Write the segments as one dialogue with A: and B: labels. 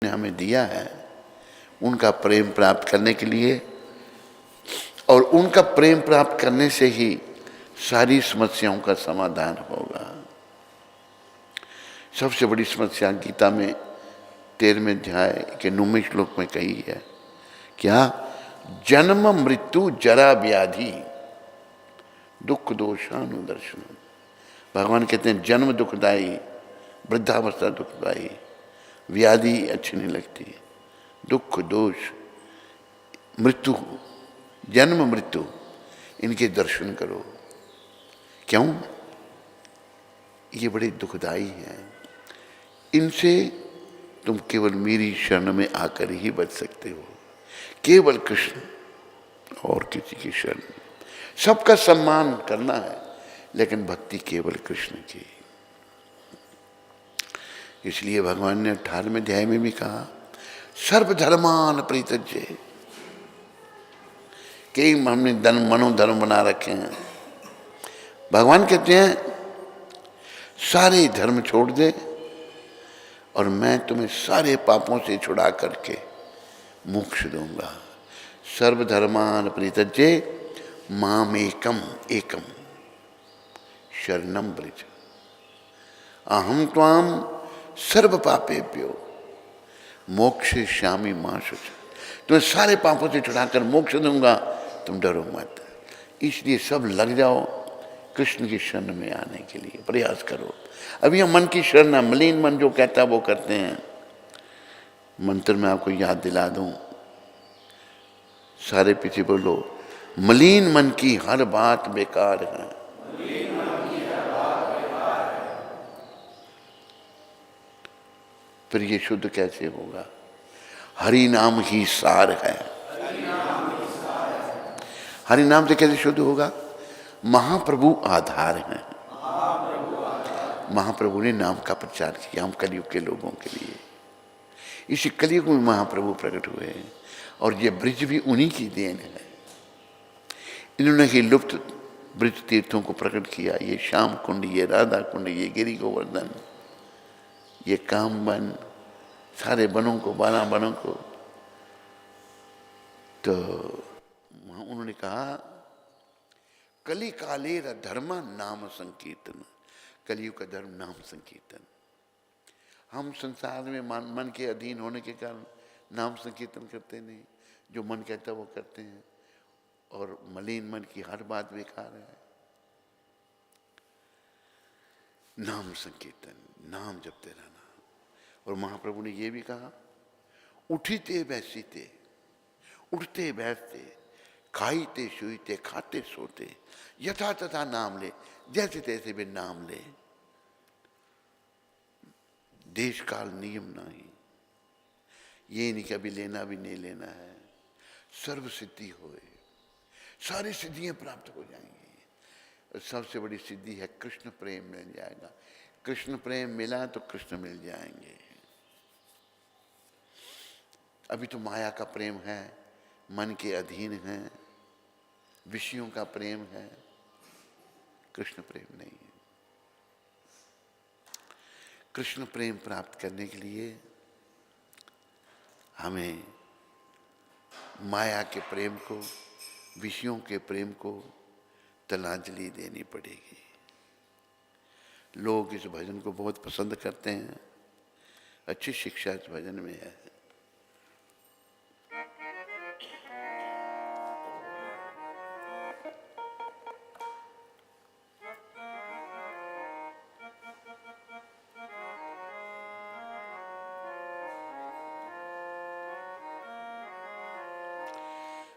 A: ने हमें दिया है उनका प्रेम प्राप्त करने के लिए, और उनका प्रेम प्राप्त करने से ही सारी समस्याओं का समाधान होगा। सबसे बड़ी समस्या गीता में 13वें अध्याय के 9वें श्लोक में कही है, क्या? जन्म मृत्यु जरा व्याधि दुख दोषानुदर्शन। भगवान कहते हैं जन्म दुखदाई, वृद्धावस्था दुखदाई, व्याधि अच्छी नहीं लगती, दुख दोष मृत्यु, जन्म मृत्यु, इनके दर्शन करो। क्यों? ये बड़े दुखदाई हैं। इनसे तुम केवल मेरी शरण में आकर ही बच सकते हो, केवल कृष्ण और किसी की शरण। सबका सम्मान करना है लेकिन भक्ति केवल कृष्ण की। इसलिए भगवान ने 18वें अध्याय में भी कहा, सर्वधर्मान परित्यज्य। कई हमने मनोधर्म बना रखे हैं। भगवान कहते हैं सारे धर्म छोड़ दे और मैं तुम्हें सारे पापों से छुड़ा करके मोक्ष दूंगा। सर्वधर्मान परित्यज्य माम एकम एकम शरणम व्रज अहम त्वाम सर्व पापेभ्यो मोक्षयिष्यामि मा शुचि। तुम्हें सारे पापों से छुड़ाकर मोक्ष दूंगा, तुम डरो मत। इसलिए सब लग जाओ कृष्ण की शरण में आने के लिए, प्रयास करो। अभी हम मन की शरण, मलिन मन जो कहता है वो करते हैं। मंत्र में आपको याद दिला दूं, सारे पीछे बोलो, मलिन मन की हर बात बेकार है। फिर ये शुद्ध कैसे होगा? हरि नाम ही सार है। हरि नाम से कैसे शुद्ध होगा? महाप्रभु आधार हैं। महाप्रभु ने नाम का प्रचार किया हम कलयुग के लोगों के लिए। इसी कलयुग में महाप्रभु प्रकट हुए हैं और ये ब्रिज भी उन्हीं की देन है। इन्होंने ही लुप्त ब्रिज तीर्थों को प्रकट किया। ये श्याम कुंड, ये राधा कुंड, ये गिरि गोवर्धन, ये काम वन, सारे वनों को, 12 वनों को। तो उन्होंने कहा कली कालेर धर्म नाम संकीर्तन। कलियुग का धर्म नाम संकीर्तन। हम संसार में मन के अधीन होने के कारण नाम संकीर्तन करते नहीं, जो मन कहता है वो करते हैं, और मलिन मन की हर बात बेकार है। नाम संकीर्तन, नाम जपते रहना। और महाप्रभु ने ये भी कहा, उठीते बैसीते, उठते बैठते, खाईते सोईते, खाते सोते, यथा तथा नाम ले, जैसे तैसे भी नाम ले। देश काल नियम नहीं, ये नहीं कभी लेना भी नहीं लेना है। सर्व सिद्धि होए, सारी सिद्धियां प्राप्त हो जाएंगी। सबसे बड़ी सिद्धि है कृष्ण प्रेम मिल जाएगा। कृष्ण प्रेम मिला तो कृष्ण मिल जाएंगे। अभी तो माया का प्रेम है, मन के अधीन है, विषयों का प्रेम है, कृष्ण प्रेम नहीं है। कृष्ण प्रेम प्राप्त करने के लिए हमें माया के प्रेम को, विषयों के प्रेम को तिलांजलि देनी पड़ेगी। लोग इस भजन को बहुत पसंद करते हैं, अच्छी शिक्षा इस भजन में है।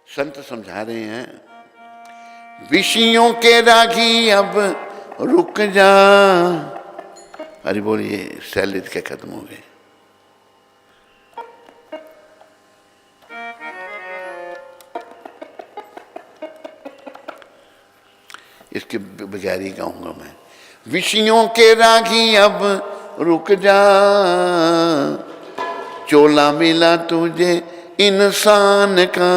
A: संत समझा रहे हैं, विषयों के रागी अब रुक जा। अरे बोलिए, शैलेज के खत्म हो गए। इसके बगैर ही गाऊंगा मैं। विषयों के रागी अब रुक जा, चोला मिला तुझे इंसान का।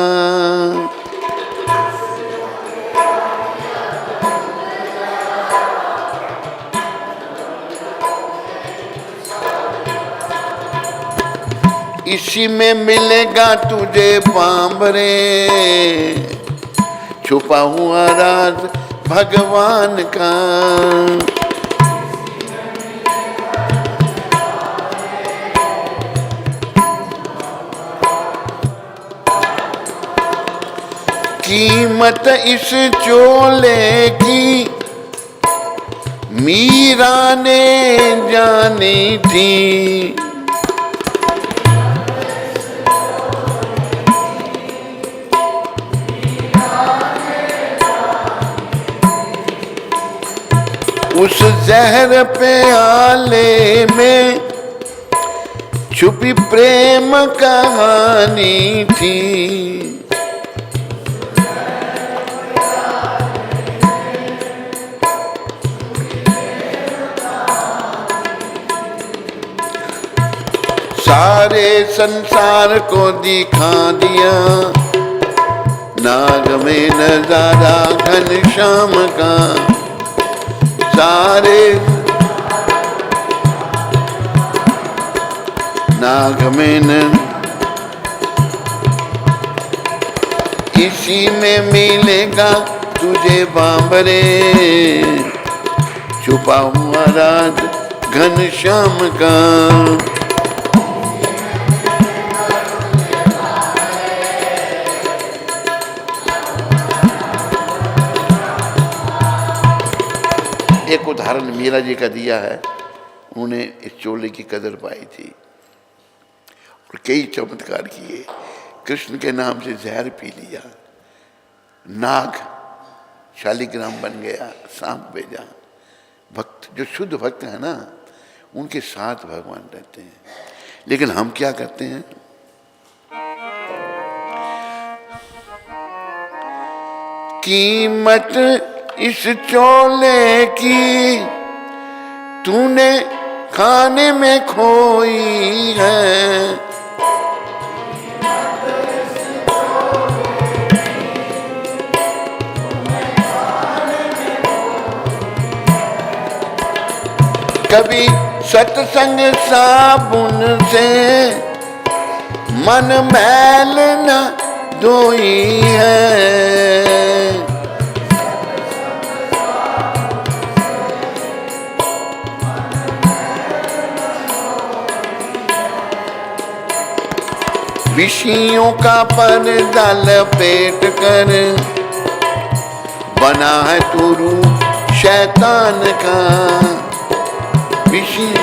A: इसी में मिलेगा तुझे बांबरे, छुपा हुआ राज भगवान का। कीमत इस चोले की मीरा ने जानी थी, उस जहर पे आले में छुपी प्रेम कहानी थी। सारे संसार को दिखा दिया नाग में नजारा घनश्याम का। सारे नाग में न इसी में मिलेगा तुझे बांबरे, छुपा हुआ राज घनश्याम का। एक उदाहरण मीरा जी का दिया है, उन्होंने इस चोले की कदर पाई थी और कई चमत्कार किए। कृष्ण के नाम से जहर पी लिया, नाग शालिग्राम बन गया, सांप भेजा। भक्त जो शुद्ध भक्त है ना, उनके साथ भगवान रहते हैं। लेकिन हम क्या करते हैं, कीमत इस चोले की तूने खाने में खोई है, कभी सत्संग साबुन से मन मैल न धोई है। विषयों का पर्दा लपेट कर बना है तू रूप शैतान का। विषय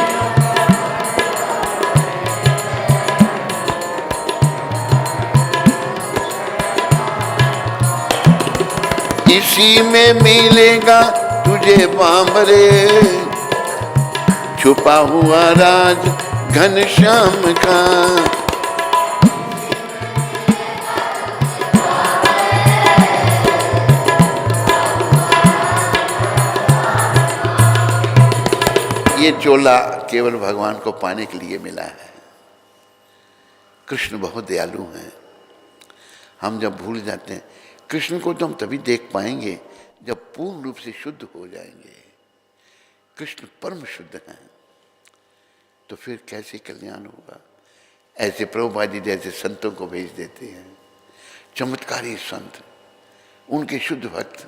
A: इसी में मिलेगा तुझे बांबरे, छुपा हुआ राज घनश्याम का। ये चोला केवल भगवान को पाने के लिए मिला है। कृष्ण बहुत दयालु हैं। हम जब भूल जाते हैं कृष्ण को, तो हम तभी देख पाएंगे जब पूर्ण रूप से शुद्ध हो जाएंगे। कृष्ण परम शुद्ध हैं, तो फिर कैसे कल्याण होगा। ऐसे प्रभुपाद जी जैसे संतों को भेज देते हैं, चमत्कारी संत, उनके शुद्ध भक्त।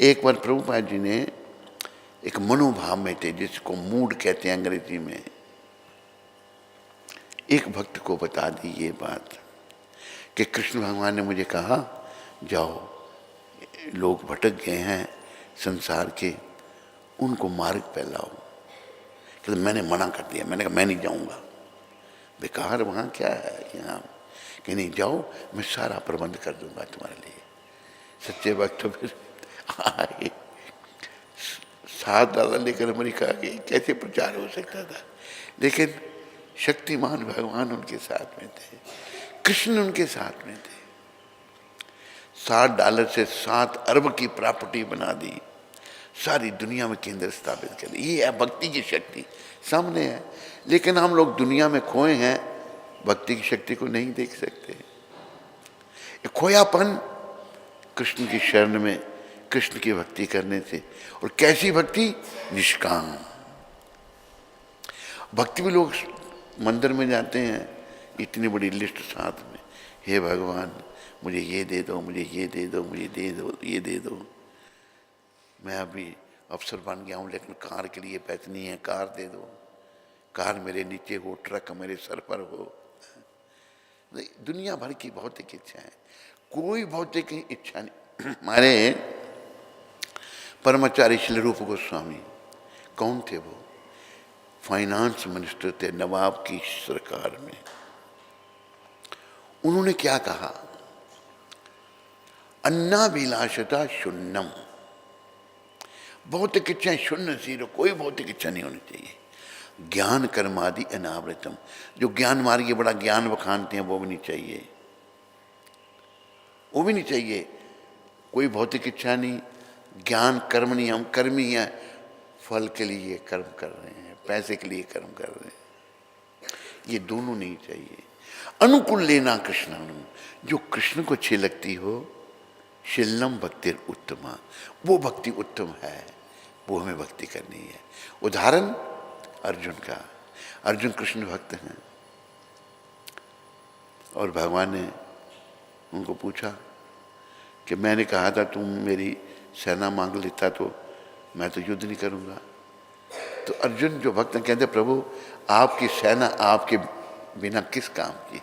A: एक बार प्रभुपाद जी ने एक मनोभाव में थे, जिसको मूड कहते हैं अंग्रेजी में, एक भक्त को बता दी ये बात कि कृष्ण भगवान ने मुझे कहा जाओ, लोग भटक गए हैं संसार के, उनको मार्ग पे लाओ। कि मैंने मना कर दिया, मैंने कहा मैं नहीं जाऊंगा, बेकार वहाँ क्या है, यहाँ कि नहीं जाओ, मैं सारा प्रबंध कर दूंगा तुम्हारे लिए। सच्चे भक्त तो फिर आए, 7 डाला लेकर अमेरिका गए, कैसे प्रचार हो सकता था। लेकिन शक्तिमान भगवान उनके साथ में थे, कृष्ण उनके साथ में थे। $7 से 7 अरब की प्रॉपर्टी बना दी, सारी दुनिया में केंद्र स्थापित कर दी। ये है भक्ति की शक्ति, सामने है। लेकिन हम लोग दुनिया में खोए हैं, भक्ति की शक्ति को नहीं देख सकते। खोयापन कृष्ण की शरण में, कृष्ण की भक्ति करने से। और कैसी भक्ति? निष्काम भक्ति। भी लोग मंदिर में जाते हैं, इतनी बड़ी लिस्ट साथ में, हे भगवान मुझे ये दे दो, मुझे ये दे दो, मुझे दे दो, ये दे दो। मैं अभी अफसर बन गया हूँ लेकिन कार के लिए पैसे नहीं है, कार दे दो, कार मेरे नीचे हो, ट्रक मेरे सर पर हो। दुनिया भर की भौतिक इच्छा है, कोई भौतिक इच्छा नहीं। हमारे परमाचार्य श्री रूप गोस्वामी कौन थे? वो फाइनेंस मिनिस्टर थे नवाब की सरकार में। उन्होंने क्या कहा? अन्नाभिलाषता शून्यम, भौतिक इच्छाएं शून्य, जीरो, कोई भौतिक इच्छा नहीं होनी चाहिए। ज्ञान कर्मादि अनावृतम, जो ज्ञान मार्ग के बड़ा ज्ञान बखानते हैं वो भी नहीं चाहिए, वो भी नहीं चाहिए। कोई भौतिक इच्छा नहीं, ज्ञान कर्म नहीं, हम कर्मी हैं, फल के लिए कर्म कर रहे हैं, पैसे के लिए कर्म कर रहे हैं, ये दोनों नहीं चाहिए। अनुकूल लेना कृष्णानुम, जो कृष्ण को अच्छी लगती हो, शीलम भक्ति उत्तमा, वो भक्ति उत्तम है, वो हमें भक्ति करनी है। उदाहरण अर्जुन का, अर्जुन कृष्ण भक्त हैं और भगवान ने उनको पूछा कि मैंने कहा था तुम मेरी सेना मांग लेता तो मैं तो युद्ध नहीं करूंगा। तो अर्जुन जो भक्त हैं कहते प्रभु आपकी सेना आपके बिना किस काम की,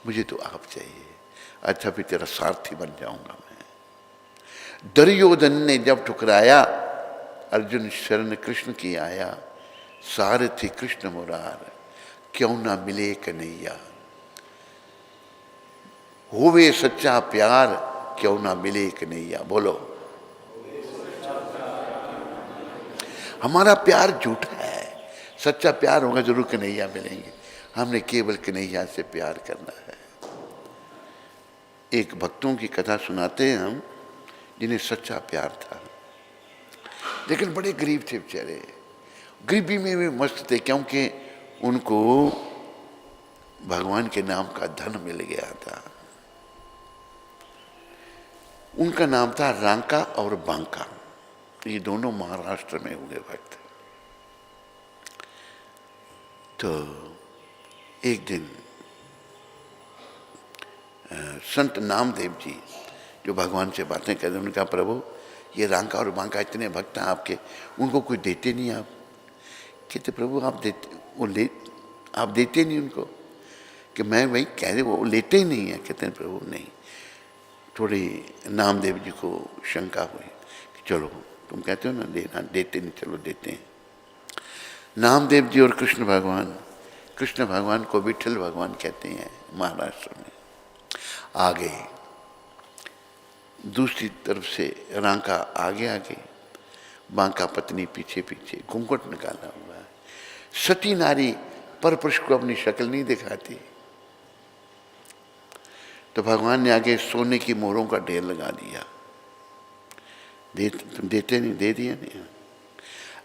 A: मुझे तो आप चाहिए, अच्छा फिर तेरा सारथी बन जाऊंगा मैं। दुर्योधन ने जब ठुकराया, अर्जुन शरण कृष्ण की आया, सारथी कृष्ण मुरार, क्यों ना मिले कन्हैया, होवे सच्चा प्यार, क्यों ना मिले कन्हैया। बोलो, हमारा प्यार झूठा है, सच्चा प्यार होगा जरूर कन्हैया मिलेंगे, हमने केवल कन्हैया से प्यार करना है। एक भक्तों की कथा सुनाते हैं हम, जिन्हें सच्चा प्यार था, लेकिन बड़े गरीब थे बेचारे, गरीबी में भी मस्त थे क्योंकि उनको भगवान के नाम का धन मिल गया था। उनका नाम था रांका और बांका, ये दोनों महाराष्ट्र में हुए भक्त। तो एक दिन संत नामदेव जी जो भगवान से बातें करते, उन्होंने कहा प्रभु ये रांका और बांका इतने भक्त हैं आपके, उनको कोई देते नहीं आप? कहते प्रभु आप देते, आप देते नहीं उनको? कि मैं वही कह रहे, वो लेते ही नहीं है। कहते हैं प्रभु नहीं। थोड़ी नामदेव जी को शंका हुई कि चलो तुम कहते हो ना देना, देते नहीं, चलो देते हैं। नामदेव जी और कृष्ण भगवान को विठल भगवान कहते हैं महाराष्ट्र में। आगे दूसरी तरफ से रांका आगे, बांका पत्नी पीछे पीछे, घूंघट निकाला हुआ है। सती नारी पर पुरुष को अपनी शक्ल नहीं दिखाती। तो भगवान ने आगे सोने की मोहरों का ढेर लगा दिया, तुम देते नहीं, दे दिया नहीं।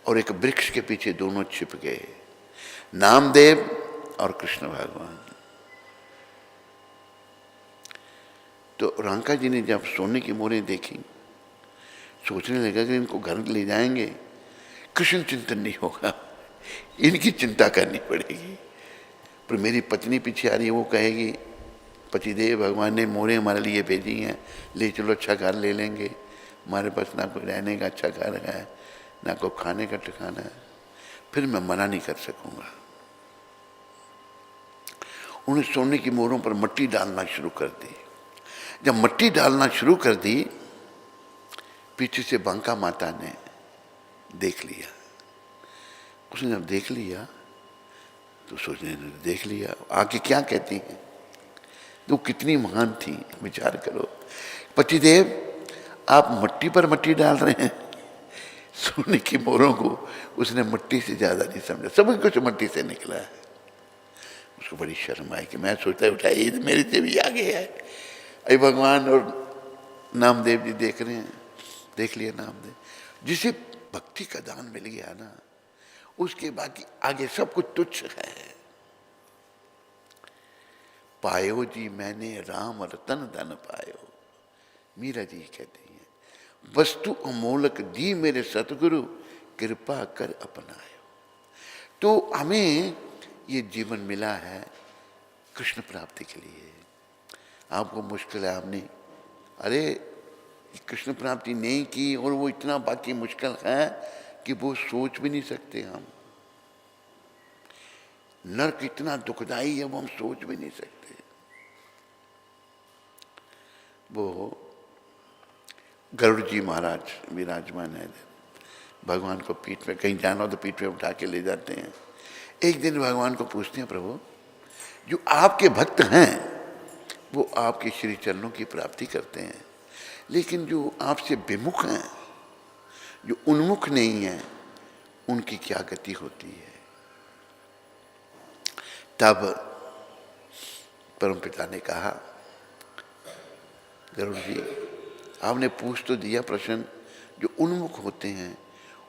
A: और एक वृक्ष के पीछे दोनों छिप गए, नामदेव और कृष्ण भगवान। तो रांका जी ने जब सोने की मोहरें देखी, सोचने लगा कि इनको घर ले जाएंगे, कृष्ण चिंतन नहीं होगा, इनकी चिंता करनी पड़ेगी। पर मेरी पत्नी पीछे आ रही है, वो कहेगी पतिदेव भगवान ने मोहरें हमारे लिए भेजी हैं, ले चलो अच्छा घर ले लेंगे, हमारे पास ना कोई रहने का अच्छा घर है, ना कोई खाने का ठिकाना है, फिर मैं मना नहीं कर सकूंगा। उन्हें सोने की मोहरों पर मिट्टी डालना शुरू कर दी। जब मिट्टी डालना शुरू कर दी, पीछे से बांका माता ने देख लिया। उसने जब देख लिया तो सोचने देख लिया आगे क्या कहती है, तो कितनी महान थी, विचार करो। पतिदेव आप मिट्टी पर मिट्टी डाल रहे हैं, सोने की मोहरों को उसने मिट्टी से ज्यादा नहीं समझा, सब कुछ मिट्टी से निकला है। उसको बड़ी शर्म आई कि मैं सोचता उठा ये तो मेरे से भी आगे है। अरे भगवान और नामदेव जी देख रहे हैं, देख लिया नामदेव, जिसे भक्ति का दान मिल गया ना, उसके बाकी आगे सब कुछ तुच्छ है। पायो जी मैंने राम रतन धन पायो, मीरा जी कहती हैं, वस्तु अमोलक दी मेरे सतगुरु, कृपा कर अपनायो। तो हमें ये जीवन मिला है, कृष्ण प्राप्ति के लिए। आपको मुश्किल है, आपने अरे कृष्ण प्राप्ति नहीं की और वो इतना बाकी मुश्किल है कि वो सोच भी नहीं सकते हम। नरक इतना दुखदाई है वो हम सोच भी नहीं सकते। वो गरुड़ जी महाराज विराजमान है, भगवान को पीठ पे कहीं जाना हो तो पीठ पे उठा के ले जाते हैं। एक दिन भगवान को पूछते हैं, प्रभु जो आपके भक्त हैं वो आपके श्री चरणों की प्राप्ति करते हैं, लेकिन जो आपसे विमुख हैं, जो उन्मुख नहीं है, उनकी क्या गति होती है। तब परमपिता ने कहा, गरुड़ जी आपने पूछ तो दिया प्रश्न, जो उन्मुख होते हैं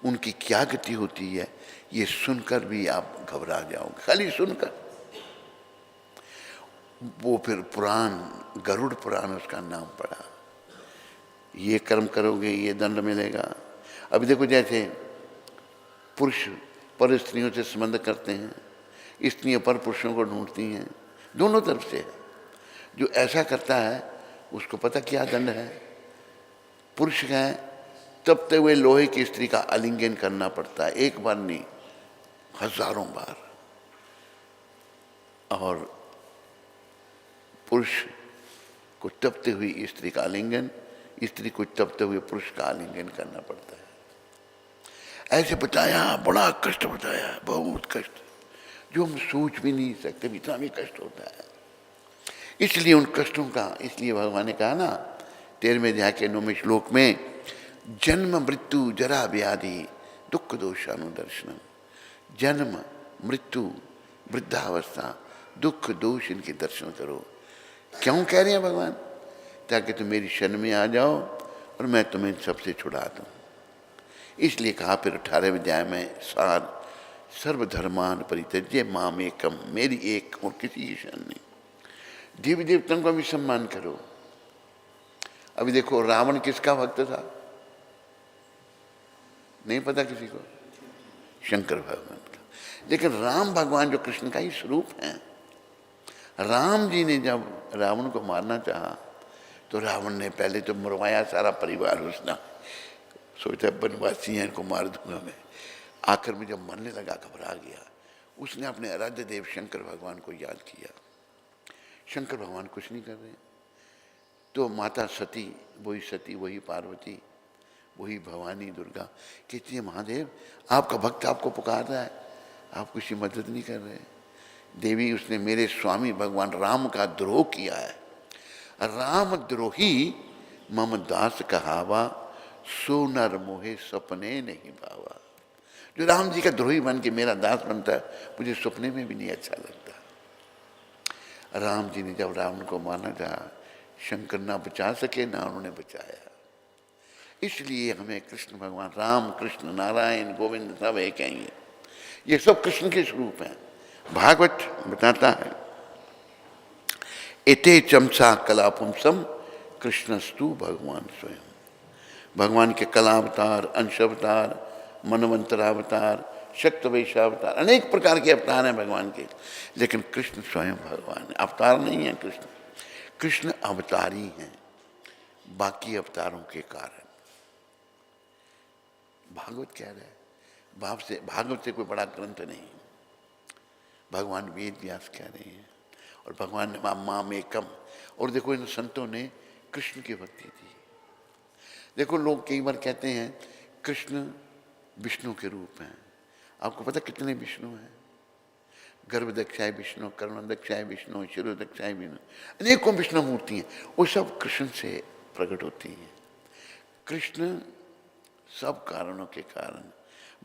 A: उनकी क्या गति होती है, ये सुनकर भी आप घबरा जाओगे, खाली सुनकर। वो फिर पुराण, गरुड़ पुराण उसका नाम पड़ा। ये कर्म करोगे ये दंड मिलेगा। अभी देखो जैसे पुरुष पर स्त्रियों से संबंध करते हैं, स्त्रियां पर पुरुषों को ढूंढती हैं, दोनों तरफ से। जो ऐसा करता है उसको पता क्या दंड है। पुरुष है तब तक वे लोहे की स्त्री का आलिंगन करना पड़ता है, एक बार नहीं हजारों बार। और पुरुष को तपते हुई स्त्री का आलिंगन, स्त्री को तपते हुए पुरुष का आलिंगन करना पड़ता है। ऐसे बताया, बड़ा कष्ट बताया, बहुत कष्ट जो हम सोच भी नहीं सकते, इतना भी कष्ट होता है। इसलिए उन कष्टों का, इसलिए भगवान ने कहा ना 13वें अध्याय के 9वें श्लोक में, जन्म मृत्यु जरा व्याधि दुख दोषानुदर्शनम। जन्म मृत्यु वृद्धावस्था दुख दोष इनके दर्शन करो। क्यों कह रहे हैं भगवान? ताकि तुम मेरी शरण में आ जाओ और मैं तुम्हें सबसे छुड़ा दूं। इसलिए कहा फिर 18वें अध्याय में, सार सर्वधर्मान परित्यज्य माम एकम, मेरी एक और किसी की शरण नहीं। देवी देवताओं का भी सम्मान करो। अभी देखो रावण किसका भक्त था? नहीं पता किसी को? शंकर भगवान का। लेकिन राम भगवान जो कृष्ण का ही स्वरूप है, राम जी ने जब रावण को मारना चाहा तो रावण ने पहले तो मरवाया सारा परिवार, उसने सोचा वनवासी हैं इनको मार दूंगा मैं। आखिर में जब मरने लगा घबरा गया, उसने अपने आराध्य देव शंकर भगवान को याद किया। शंकर भगवान कुछ नहीं कर रहे, तो माता सती, वही पार्वती, वही भवानी दुर्गा कहती है, महादेव आपका भक्त आपको पुकार रहा है, आप किसी मदद नहीं कर रहे। देवी उसने मेरे स्वामी भगवान राम का द्रोह किया है। राम द्रोही मम दास कहावा, सो नर मोहे सपने नहीं भावा। जो राम जी का द्रोही बन के मेरा दास बनता है, मुझे सपने में भी नहीं अच्छा लगता। राम जी ने जब रावण को मारना चाहा, शंकर ना बचा सके, ना उन्होंने बचाया। इसलिए हमें कृष्ण भगवान, राम कृष्ण नारायण गोविंद सब एक हैं। ये सब कृष्ण के स्वरूप हैं। भागवत बताता है, एते चमसा कला पुंसम कृष्णस्तु भगवान स्वयं। भगवान के कला अवतार, अंश अवतार, मनवंतरावतार, शक्तवेशावतार, अनेक प्रकार के अवतार हैं भगवान के, लेकिन कृष्ण स्वयं भगवान है। अवतार नहीं है कृष्ण, कृष्ण अवतारी हैं बाकी अवतारों के कारण। भागवत कह रहा है, भागवत से कोई बड़ा ग्रंथ नहीं। भगवान वेद व्यास कह रहे हैं और भगवान ने माम एकम। और देखो इन संतों ने कृष्ण की भक्ति दी। देखो लोग कई बार कहते हैं कृष्ण विष्णु के रूप हैं। आपको पता कितने विष्णु हैं? गर्भदक्षाय विष्णु, कर्णदक्षाय विष्णु, शिरोदक्षाय विष्णु, अनेकों विष्णु मूर्ति हैं। वो सब कृष्ण से प्रकट होती हैं। कृष्ण सब कारणों के कारण।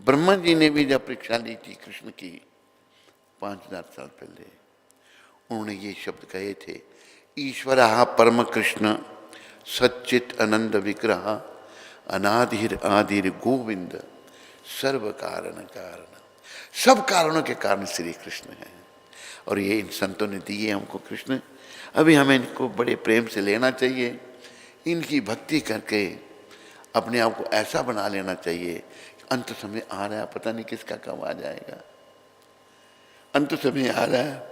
A: ब्रह्मा जी ने भी जब परीक्षा ली थी कृष्ण की 5000 साल पहले, उन्होंने ये शब्द कहे थे, ईश्वरः परम कृष्ण सच्चित आनंद विग्रह अनादिर आदिर गोविंद सर्व कारण कारण। सब कारणों के कारण श्री कृष्ण है। और ये इन संतों ने दिए हमको कृष्ण। अभी हमें इनको बड़े प्रेम से लेना चाहिए, इनकी भक्ति करके अपने आप को ऐसा बना लेना चाहिए। अंत समय आ रहा है, पता नहीं किसका कब आ जाएगा। अंत समय आ रहा है,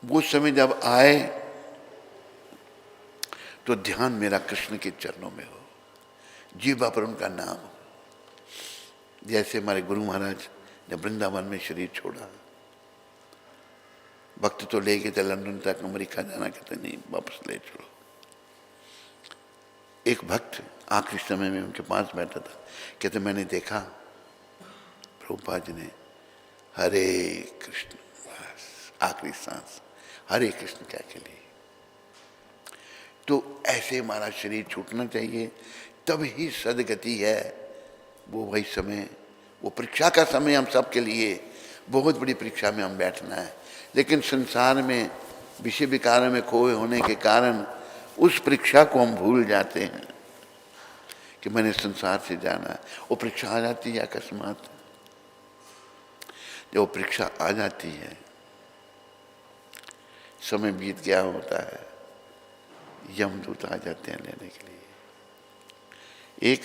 A: वो समय जब आए तो ध्यान मेरा कृष्ण के चरणों में हो, जीवा पर उनका नाम हो। जैसे हमारे गुरु महाराज जब वृंदावन में शरीर छोड़ा, वक्त तो ले गए थे लंदन तक, अमेरिका जाना, कहते नहीं वापस ले चलो। एक भक्त आखिरी समय में उनके पास बैठा था, कहते मैंने देखा प्रभुपाद जी ने हरे कृष्ण, बस आखिरी सांस हरे कृष्ण क्या के लिए। तो ऐसे हमारा शरीर छूटना चाहिए, तब ही सदगति है। वो वही समय, वो परीक्षा का समय हम सबके लिए, बहुत बड़ी परीक्षा में हम बैठना है। लेकिन संसार में विषय विकारों में खोए होने के कारण उस परीक्षा को हम भूल जाते हैं कि मैंने संसार से जाना है। वो परीक्षा आ जाती है अकस्मात, जब वो परीक्षा आ जाती है, समय बीत गया होता है, यमदूत आ जाते हैं लेने के लिए। एक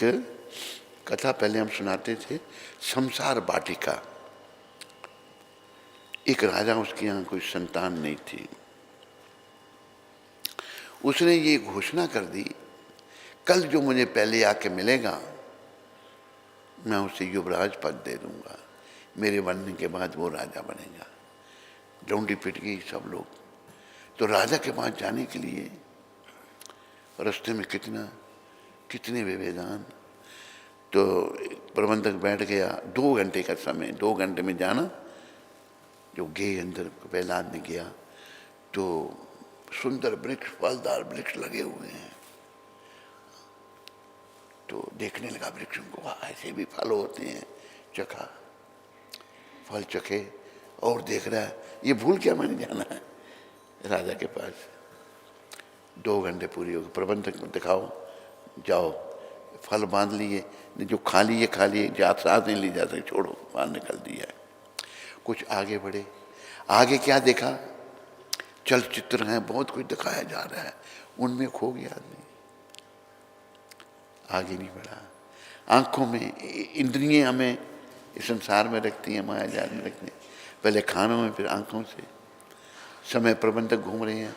A: कथा पहले हम सुनाते थे, संसार वाटिका। एक राजा, उसके यहाँ कोई संतान नहीं थी। उसने ये घोषणा कर दी, कल जो मुझे पहले आके मिलेगा मैं उसे युवराज पद दे दूंगा, मेरे बनने के बाद वो राजा बनेगा। डोंडी पिट गई सब लोग। तो राजा के पास जाने के लिए रास्ते में कितने विवेदान। तो प्रबंधक बैठ गया, 2 घंटे का समय, 2 घंटे में जाना। जो गए अंदर, पहला आदमी गया तो सुंदर वृक्ष, फलदार वृक्ष लगे हुए हैं। तो देखने लगा वृक्षों को, ऐसे भी फल होते हैं। चखा, फल चखे और देख रहा है, ये भूल क्या मैंने जाना है राजा के पास। 2 घंटे पूरी हो गई। प्रबंधक को दिखाओ, जाओ फल बांध लिए, जो खा लिए खा लिए, साथ नहीं ली जा सकती, छोड़ो, बाहर निकल दिया। कुछ आगे बढ़े, आगे क्या देखा, चलचित्र हैं, बहुत कुछ दिखाया जा रहा है, उनमें खो गया आदमी, आगे नहीं बढ़ा। आंखों में इंद्रियां हमें इस संसार में रखती हैं, माया जाल में रखती हैं, पहले खानों में फिर आंखों से। समय प्रबंधक घूम रहे हैं,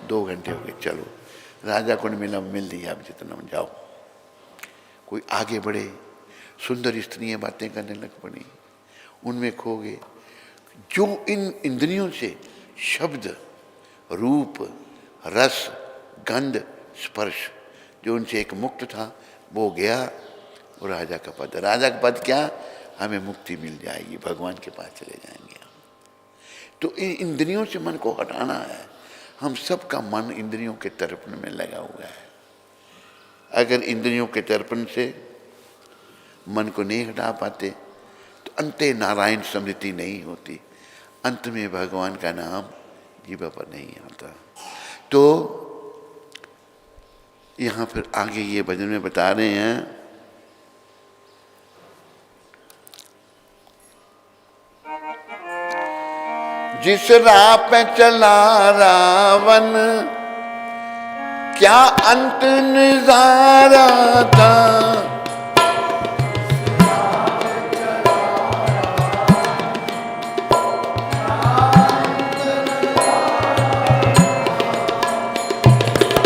A: 2 घंटे हो गए, चलो राजा को नहीं मिला, मिल लिया, अब जितना जाओ। कोई आगे बढ़े, सुंदर स्त्रियां बातें करने लग पड़ी, उनमें खो गए। जो इन इंद्रियों से शब्द, रूप, रस, गंध, स्पर्श, जो उनसे एक मुक्त था, वो गया, वो राजा का पद। राजा का पद क्या, हमें मुक्ति मिल जाएगी, भगवान के पास चले जाएंगे हम। तो इन इंद्रियों से मन को हटाना है। हम सबका मन इंद्रियों के तर्पण में लगा हुआ है। अगर इंद्रियों के तर्पण से मन को नहीं हटा पाते तो अंते नारायण स्मृति नहीं होती, अंत में भगवान का नाम जीवा पर नहीं आता। तो यहाँ फिर आगे ये भजन में बता रहे हैं, जिस राह पे चला रावण क्या अंत नजारा था,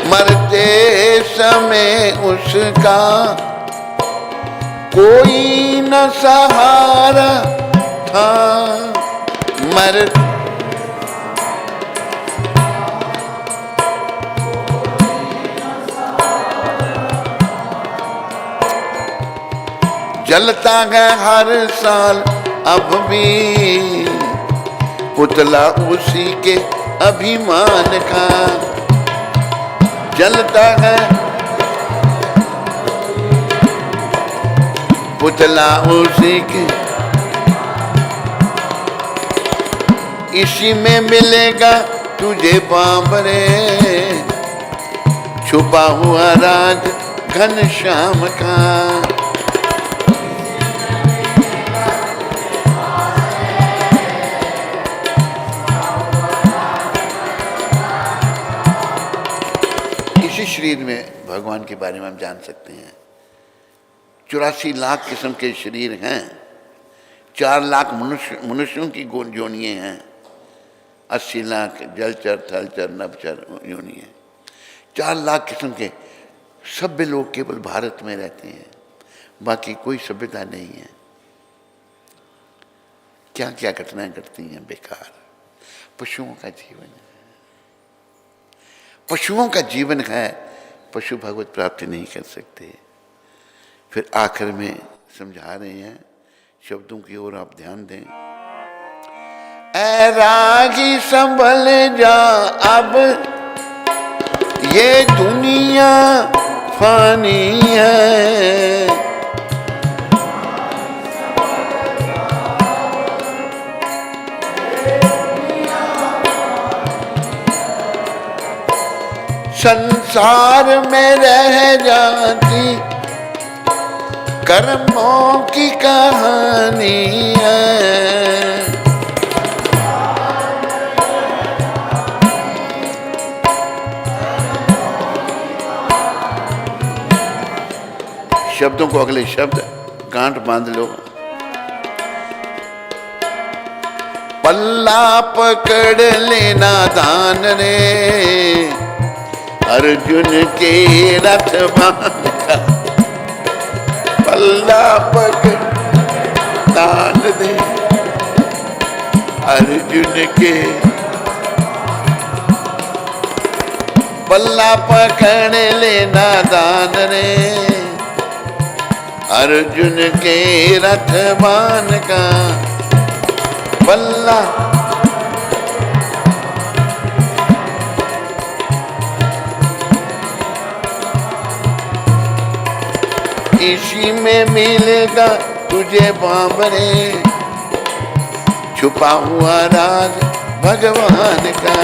A: मरते समय उसका कोई न सहारा था। जलता है हर साल अब भी पुतला उसी के अभिमान का, जलता है पुतला उसी के, इसी में मिलेगा तुझे बाबरे, छुपा हुआ राज घनश्याम का। इसी शरीर में भगवान के बारे में हम जान सकते हैं। 84 लाख किस्म के शरीर हैं, 4 लाख मनुष्यों की जोनियां हैं, 80 लाख जलचर थलचर नभचर योनि है। 4 लाख किस्म के सभ्य लोग केवल भारत में रहते हैं, बाकी कोई सभ्यता नहीं है। क्या क्या घटनाएं घटती हैं बेकार। पशुओं का जीवन है, पशुओं का जीवन है, पशु भगवत प्राप्ति नहीं कर सकते। फिर आखिर में समझा रहे हैं, शब्दों की ओर आप ध्यान दें। ऐ रागी संभल जा अब ये दुनिया फानी है, संसार में रह जाती कर्मों की कहानी है। शब्दों को अगले शब्द गांठ बांध लो। पल्ला पकड़ लेना दान रे अर्जुन के रथ बांध का, पल्ला पकड़ दान दे अर्जुन के, पल्ला पकड़ लेना दान रे अर्जुन के रथ बान का, पल्ला इसी में मिलेगा तुझे बाबरे छुपा हुआ राज भगवान का।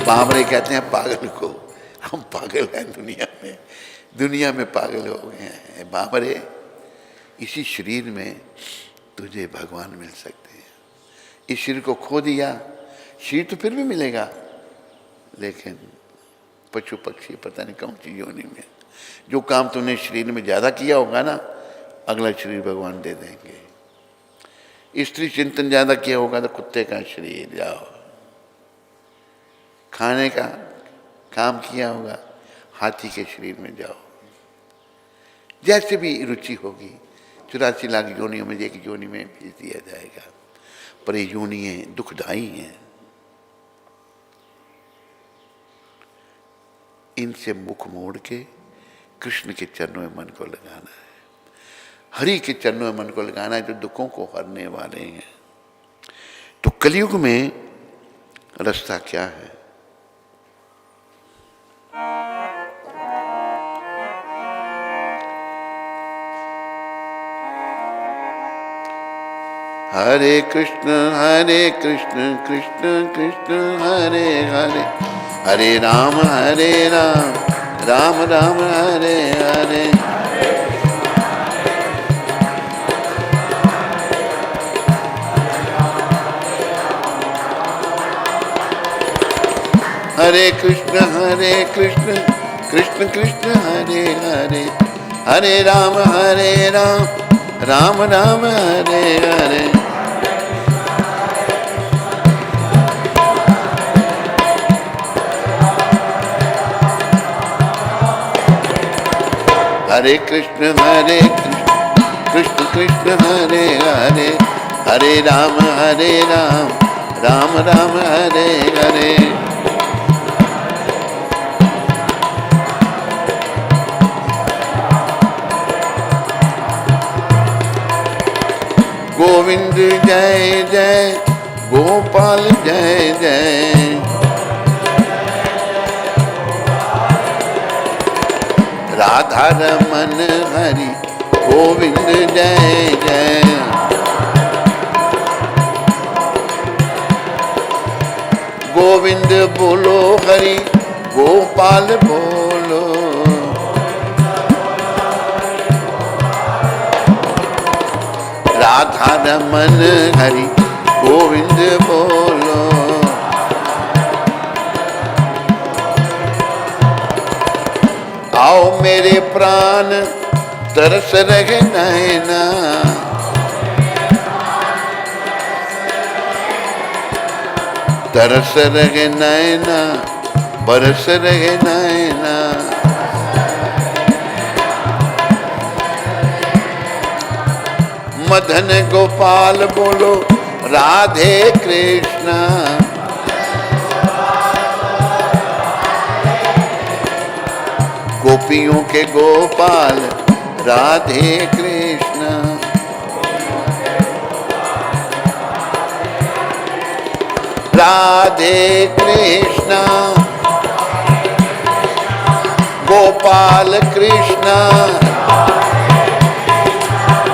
A: बाबरे कहते हैं पागल को। हम पागल हैं दुनिया में पागल हो गए हैं। बाबरे इसी शरीर में तुझे भगवान मिल सकते हैं। इस शरीर को खो दिया, शरीर तो फिर भी मिलेगा, लेकिन पशु पक्षी पता नहीं कौन सी योनि में जो काम तूने शरीर में ज्यादा किया होगा ना, अगला शरीर भगवान दे देंगे। स्त्री चिंतन ज्यादा किया होगा तो कुत्ते का शरीर जाओ, खाने का काम किया होगा हाथी के शरीर में जाओ। जैसे भी रुचि होगी 84 लाख योनियों में एक योनि में भेज दिया जाएगा। पर ये योनियां दुखदायी हैं, इनसे मुख मोड़ के कृष्ण के चरणों में मन को लगाना है, हरि के चरणों में मन को लगाना है, जो दुखों को हरने वाले हैं। तो कलयुग में रास्ता क्या है? हरे कृष्ण कृष्ण कृष्ण हरे हरे, हरे राम राम राम हरे हरे। हरे कृष्ण कृष्ण कृष्ण हरे हरे, हरे राम राम राम हरे हरे। हरे कृष्ण कृष्ण कृष्ण हरे हरे, हरे राम राम राम हरे हरे। गोविंद जय जय, गोपाल जय जय, राधा रमन हरि गोविंद जय जय। गोविंद बोलो हरि गोपाल बोलो, राधा रमन हरि गोविंद बोलो। मेरे प्राण तरस रहे नैना, तरस रहे नैना, बरस रहे नैना। मदन गोपाल बोलो राधे कृष्णा, गोपियों के गोपाल राधे कृष्णा। राधे कृष्णा गोपाल कृष्णा,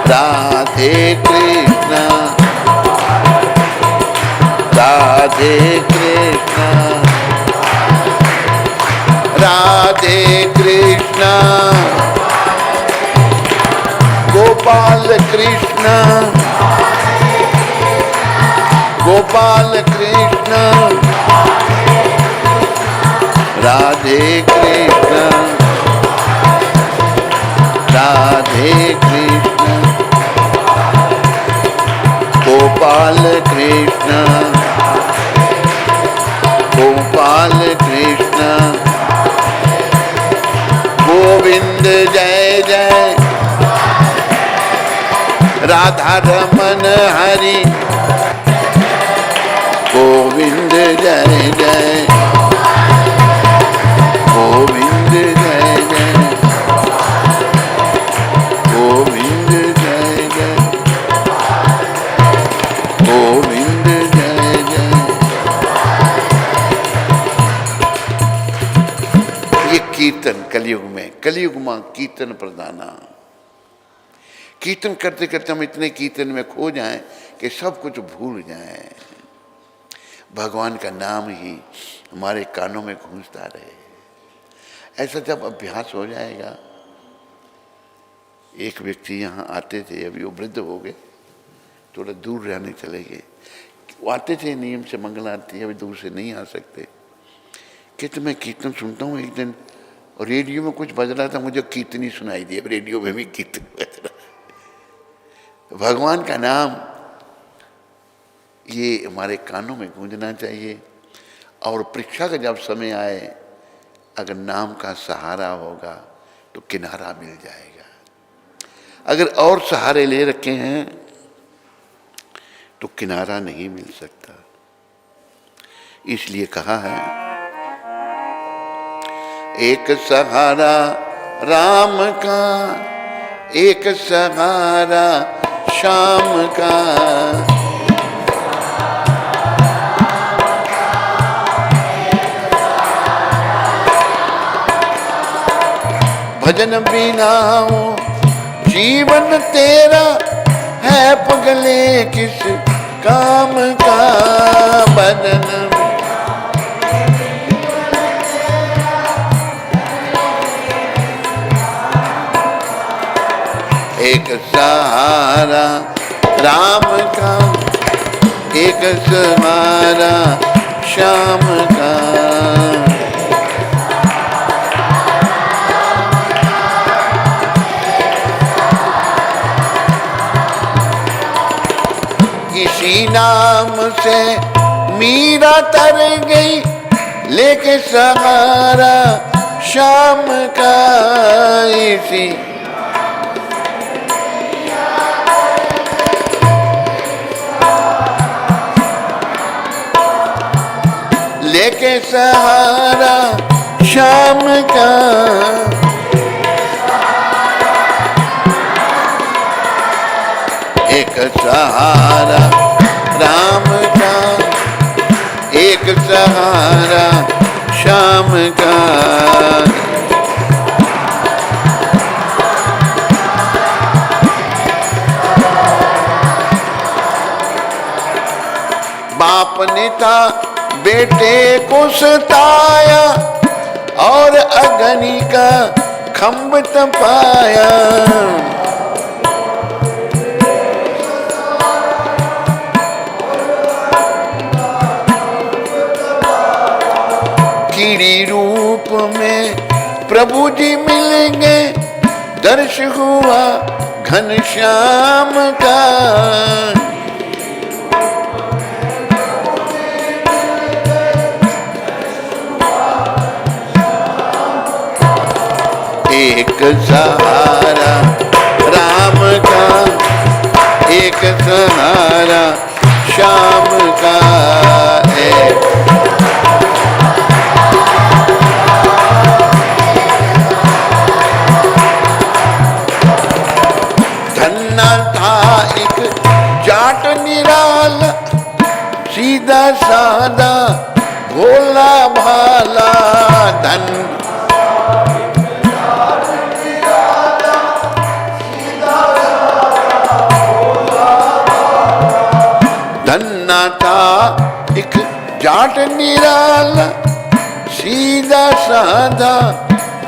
A: राधे कृष्णा, राधे कृष्णा, राधे कृष्णा गोपाल कृष्णा, गोपाल कृष्णा, राधे कृष्णा, राधे कृष्णा, गोपाल कृष्णा, गोपाल कृष्णा। गोविंद जय जय, राधा रमन हरि, गोविंद जय जय, गोविंद जय जय, गोविंद जय जय, गोविंद जय जय। ये कीर्तन कलयुग में, कलयुग में कीर्तन प्रधाना। कीर्तन करते करते हम इतने कीर्तन में खो जाएं कि सब कुछ भूल जाएं, भगवान का नाम ही हमारे कानों में गूंजता रहे। ऐसा जब अभ्यास हो जाएगा। एक व्यक्ति यहाँ आते थे, अभी वो वृद्ध हो गए, थोड़ा दूर रहने चले गए। वो आते थे नियम से मंगल आरती, अभी दूर से नहीं आ सकते। कहते मैं कीर्तन सुनता हूँ, एक दिन रेडियो में कुछ बज रहा था, मुझे कीर्तन ही सुनाई दिया, रेडियो में भी कीर्तन बज रहा। भगवान का नाम ये हमारे कानों में गूंजना चाहिए। और परीक्षा का जब समय आए, अगर नाम का सहारा होगा तो किनारा मिल जाएगा। अगर और सहारे ले रखे हैं तो किनारा नहीं मिल सकता। इसलिए कहा है, एक सहारा राम का, एक सहारा श्याम का, भजन बिना जीवन तेरा है पगले किस काम का। भजन एक सहारा राम का, एक सहारा श्याम का। इसी नाम से मीरा तर गई, लेके सहारा श्याम का। इसी लेके सहारा श्याम का। एक सहारा राम का, एक सहारा श्याम का। बाप ने था बेटे को सताया, और अग्नि का खंभ तपाया। कीड़ी रूप में प्रभु जी मिलेंगे, दर्श हुआ घनश्याम का। एक सहारा राम का, एक सहारा श्याम का है। धन्ना था एक जाट निराला, सीधा साधा भोला भाला। धन धन्ना था एक जाट निराला, सीधा साधा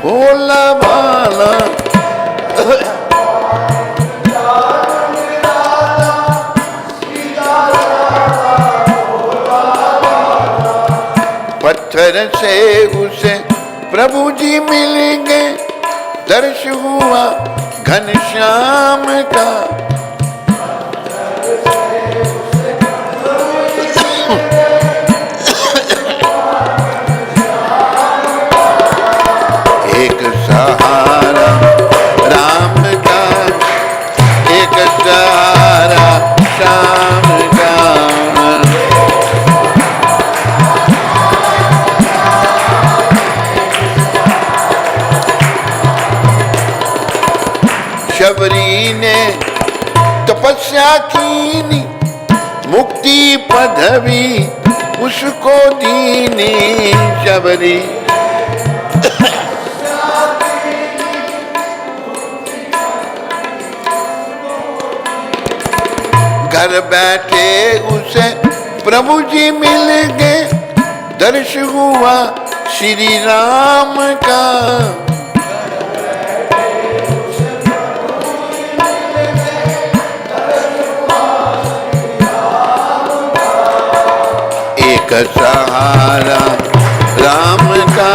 A: भोला भाला। पत्थर से उसे प्रभु जी मिलेंगे, दर्श हुआ घनश्याम का। एक सहारा राम का, एक सहारा श्याम का। शबरी ने तपस्या कीनी, मुक्ति पदवी उसको दीनी। शबरी घर बैठे उसे प्रभु जी मिल गए, दर्श हुआ श्री राम का। एक सहारा राम का,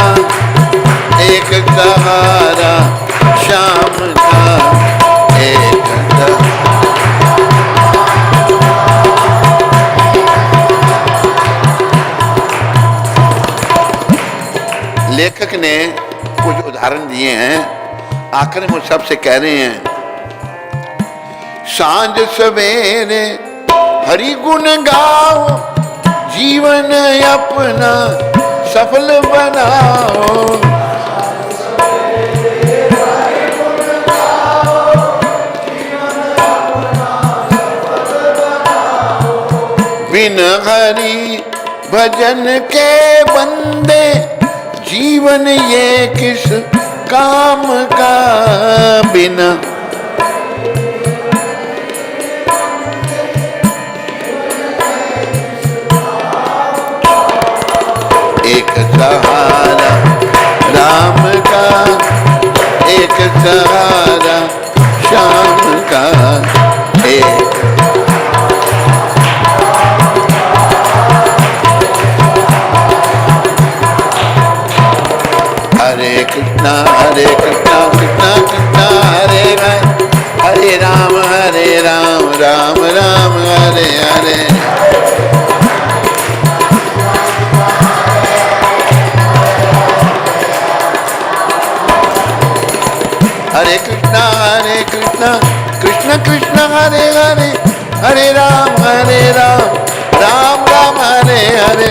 A: एक सहारा श्याम का। एक लेखक ने कुछ उदाहरण दिए हैं, आखिर में सबसे कह रहे हैं, सांझ सवेरे हरि गुण गाओ, जीवन अपना सफल बनाओ। बिन हरि भजन के बंदे, जीवन ये किस काम का। बिना एक सहारा राम का, एक सहारा श्याम का। एक हरे कृष्णा कृष्णा कृष्णा हरे हरे, हरे राम राम राम हरे हरे। हरे कृष्णा कृष्ण कृष्ण हरे हरे, हरे राम राम राम हरे हरे।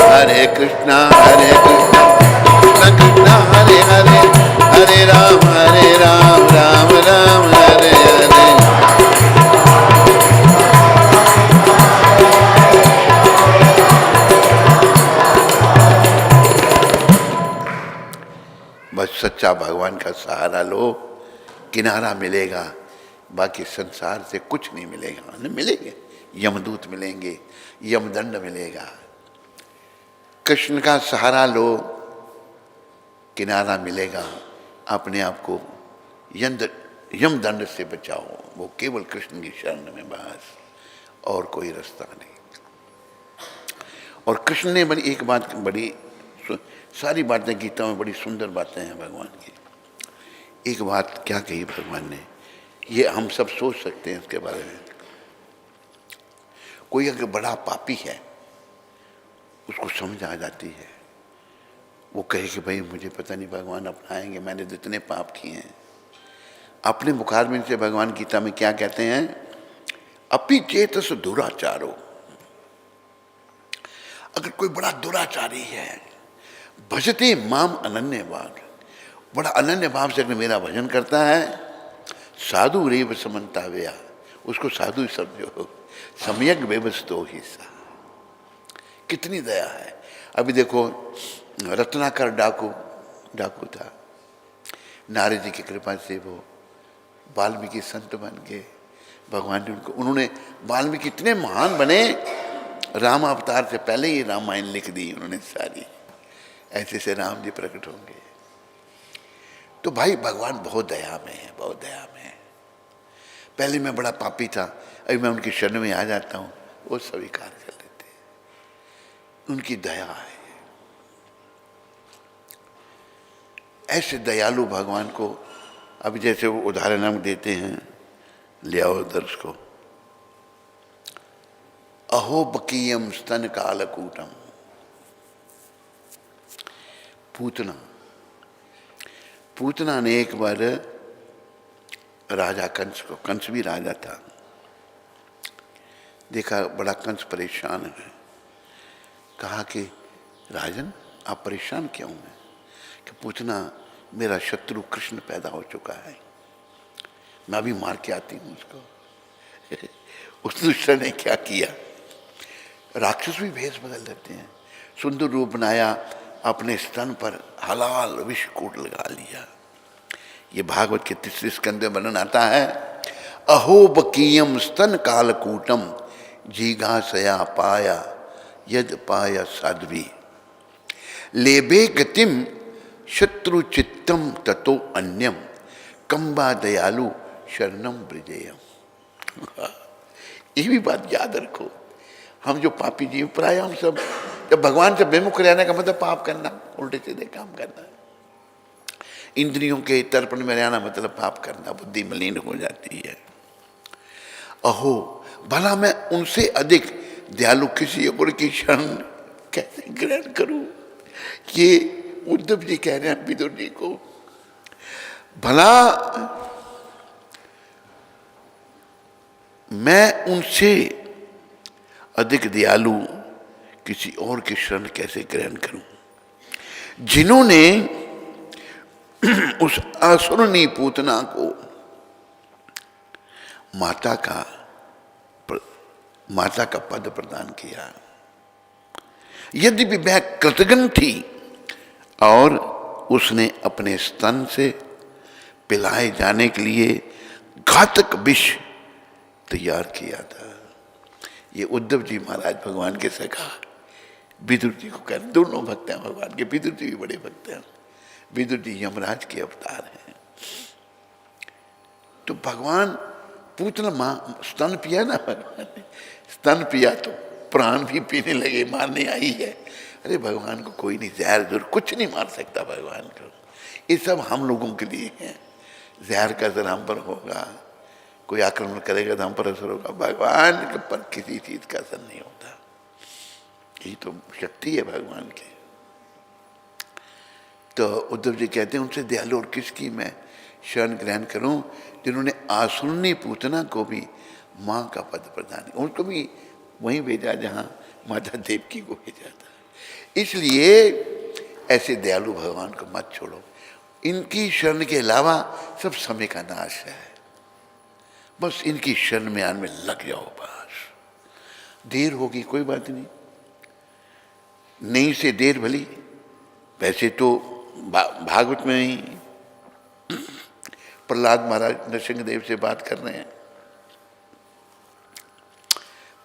A: हरे कृष्णा कृष्ण कृष्ण हरे हरे, हरे राम राम राम हरे हरे। बस सच्चा भगवान का सहारा लो, किनारा मिलेगा। बाकी संसार से कुछ नहीं मिलेगा। न मिलेंगे यमदूत मिलेंगे, यमदंड मिलेगा। कृष्ण का सहारा लो, किनारा मिलेगा। अपने आप को यमदंड से बचाओ, वो केवल कृष्ण की शरण में बस। और कोई रास्ता नहीं। और कृष्ण ने बड़ी एक बात, बड़ी सारी बातें गीता में बड़ी सुंदर बातें हैं भगवान की। एक बात क्या कही भगवान ने, ये हम सब सोच सकते हैं इसके बारे में। कोई अगर बड़ा पापी है, उसको समझ आ जाती है, वो कहे कि भाई मुझे पता नहीं भगवान अपनाएंगे, मैंने तो इतने पाप किए हैं। अपने मुखारबिन से भगवान गीता में क्या कहते हैं, अपि चेतस दुराचारो। अगर कोई बड़ा दुराचारी है, भजते माम अनन्य भाव, बड़ा अनन्य भाव से अगर मेरा भजन करता है, साधु रेव समन्ता व्या, उसको साधु समझो, सम्यक व्यवस्थो ही सा। कितनी दया है। अभी देखो रत्नाकर डाकू था, नारद जी की कृपा से वो वाल्मीकि संत बन गए। भगवान ने उन्होंने वाल्मीकि इतने महान बने, राम अवतार से पहले ही रामायण लिख दी उन्होंने सारी, ऐसे से राम जी प्रकट होंगे। तो भाई भगवान बहुत दया में है, बहुत दया में है। पहले मैं बड़ा पापी था, अभी मैं उनकी शरण में आ जाता हूँ, वो स्वीकार कर लेते हैं। उनकी दया है। ऐसे दयालु भगवान को अभी जैसे वो उदाहरण हम देते हैं, ले आओ दर्श को। अहो बकीयम स्तन कालकूटम, पूतना ने एक बार राजा कंस को, कंस भी राजा था, देखा बड़ा कंस परेशान है, कहा कि राजन आप परेशान क्यों हैं? कि पूतना मेरा शत्रु कृष्ण पैदा हो चुका है, मैं अभी मार के आती हूँ उसको। उस दुष्ट ने क्या किया, राक्षस भी भेष बदल देते हैं, सुंदर रूप बनाया, अपने स्तन पर हलाल विषकूट लगा लिया। ये भागवत के 3 स्कंद में वर्णन आता है। अहो बकीयम स्तन कालकूटम जिघासया पाया यद पाया साध्वी, लेबे गतिम शत्रु चित्तम ततो अन्यम कंबा दयालु शरणम ब्रजेयम। ये भी बात याद रखो, हम जो पापी जीव प्राय हम सब, जब भगवान से विमुख रहने का मतलब पाप करना, उल्टे सीधे काम करना, इंद्रियों के तर्पण में रहना मतलब पाप करना, बुद्धि मलिन हो जाती है। अहो भला मैं उनसे अधिक दयालु किसी और की शरण कैसे ग्रहण करूं? ये उद्धव जी कह रहे हैं विदुर जी को। भला मैं उनसे अधिक दयालु किसी और की शरण कैसे ग्रहण करूं, जिन्होंने उस असुरनी पूतना को माता का पद प्रदान किया। यद्यपि वह कृतघ्न थी और उसने अपने स्तन से पिलाए जाने के लिए घातक विष तैयार किया था। ये उद्धव जी महाराज भगवान के सखा विदुर जी को कह, दोनों भक्त हैं भगवान के, विदुर जी भी बड़े भक्त हैं, विदुर जी यमराज के अवतार हैं। तो भगवान पूतना माँ स्तन पिया ना, भगवान ने स्तन पिया तो प्राण भी पीने लगे, मारने आई है। अरे भगवान को कोई नहीं, जहर दूर कुछ नहीं मार सकता भगवान को। ये सब हम लोगों के लिए है। जहर का असर हम पर होगा, कोई आक्रमण करेगा तो हम पर असर होगा, भगवान के पर किसी चीज का असर नहीं होता। यही तो शक्ति है भगवान की। तो उद्धव जी कहते हैं उनसे दयालु और किसकी मैं शरण ग्रहण करूं, जिन्होंने आसुरनी पूतना को भी माँ का पद प्रदान किया, उनको भी वहीं भेजा जहां माता देवकी को भेजा था। इसलिए ऐसे दयालु भगवान को मत छोड़ो, इनकी शरण के अलावा सब समय का नाश है। बस इनकी शरण में आने में लग जाओ, बस देर होगी कोई बात नहीं, नहीं से देर भली। वैसे तो भागवत में ही प्रहलाद महाराज नरसिंहदेव से बात कर रहे हैं,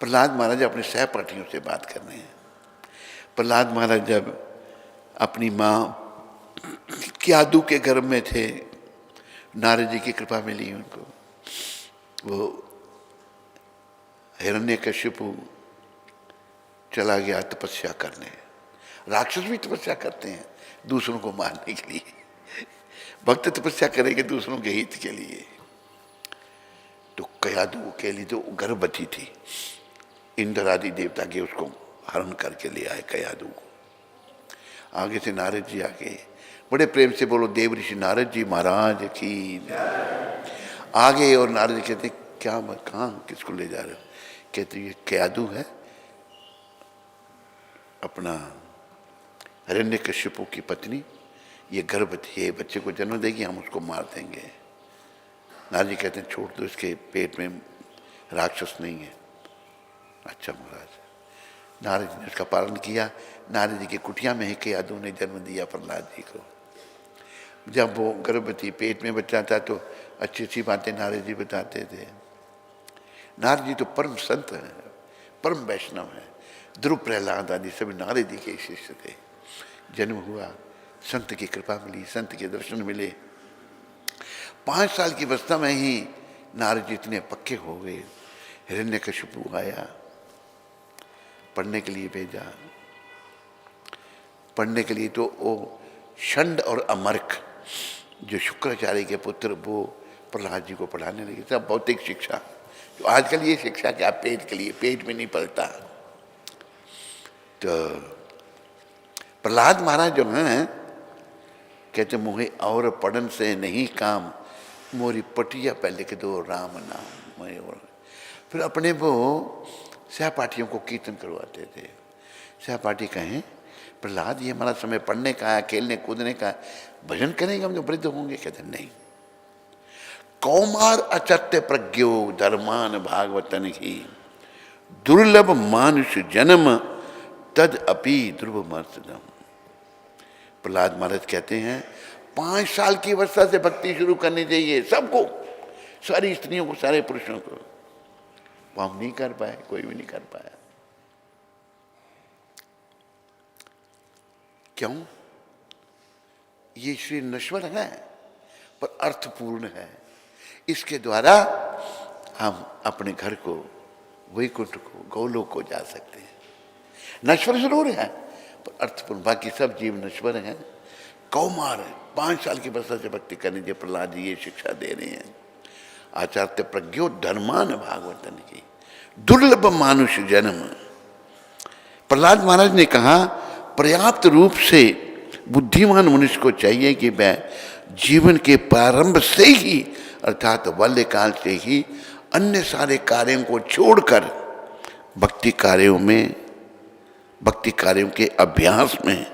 A: प्रहलाद महाराज अपने सहपाठियों से बात कर रहे हैं। प्रहलाद महाराज जब अपनी माँ क्यादू के गर्भ में थे, नारद जी की कृपा मिली उनको, वो हिरण्यकशिपु चला गया तपस्या करने। राक्षस भी तपस्या करते हैं दूसरों को मारने के लिए, भक्त तपस्या करेंगे दूसरों के हित के लिए। तो कयादू के लिए तो गर्भवती थी, इंद्र आदि देवता के उसको हरण करके ले आए कयादू को। आगे से नारद जी आके बड़े प्रेम से बोलो देव ऋषि नारद जी महाराज की आगे। और नारद जी कहते क्या कहाँ किसको ले जा रहे हो? कहते ये कयादू है, अपना हिरण्यकशिपु की पत्नी, ये गर्भवती है, बच्चे को जन्म देगी, हम उसको मार देंगे। नारद जी कहते हैं छोड़ दो, इसके पेट में राक्षस नहीं है। अच्छा महाराज। नारद जी ने उसका पालन किया। नारद जी की कुटिया में ही कयादू ने जन्म दिया प्रहलाद जी को। जब वो गर्भवती पेट में बच्चा था तो अच्छी अच्छी बातें नारद जी बताते थे। नारद जी तो परम संत हैं, परम वैष्णव हैं। ध्रुव प्रहलाद आदि सभी नारद जी के शिष्य थे। जन्म हुआ, संत की कृपा मिली, संत के दर्शन मिले। 5 साल की अवस्था में ही नारद जी इतने पक्के हो गए। हिरण्यकशिपु आया, पढ़ने के लिए भेजा। पढ़ने के लिए तो वो षंड और अमर्क जो शुक्राचार्य के पुत्र, वो प्रहलाद जी को पढ़ाने लगे। सब भौतिक शिक्षा, जो आजकल ये शिक्षा क्या पेट के लिए, पेट में नहीं पलता। तो प्रहलाद महाराज जो हैं कहते मुझे और पढ़न से नहीं काम, मोरी पटिया पहले के दो राम नाम। फिर अपने वो सहपाठियों को कीर्तन करवाते थे। सहपाठी कहें प्रहलाद ये हमारा समय पढ़ने का है, खेलने कूदने का, भजन करेंगे हम जो वृद्ध होंगे? कहते नहीं। कौमार अचत्य प्रज्ञो धर्मान भागवतन ही दुर्लभ मानुष जन्म तद अपि ध्रुव मर्तदम। प्रहलाद महाराज कहते हैं 5 साल की अवस्था से भक्ति शुरू करनी चाहिए सबको, सारी स्त्रियों को, सारे पुरुषों को। वो हम नहीं कर पाए, कोई भी नहीं कर पाया। क्यों? ये शरीर नश्वर है पर अर्थपूर्ण है। इसके द्वारा हम अपने घर को, वैकुंठ को, गोलोक को जा सकते हैं। नश्वर जरूर है पर अर्थपूर्ण। बाकी सब जीव नश्वर हैं। कौमार है, 5 साल की अवस्था से भक्ति करनी चाहिए। प्रहलाद जी ये शिक्षा दे रहे हैं। आचार्य प्रज्ञो धर्मान भागवतन की दुर्लभ मानुष जन्म। प्रहलाद महाराज ने कहा पर्याप्त रूप से बुद्धिमान मनुष्य को चाहिए कि वह जीवन के प्रारंभ से ही अर्थात बाल्यकाल से ही अन्य सारे कार्यों को छोड़कर भक्ति कार्यों के अभ्यास में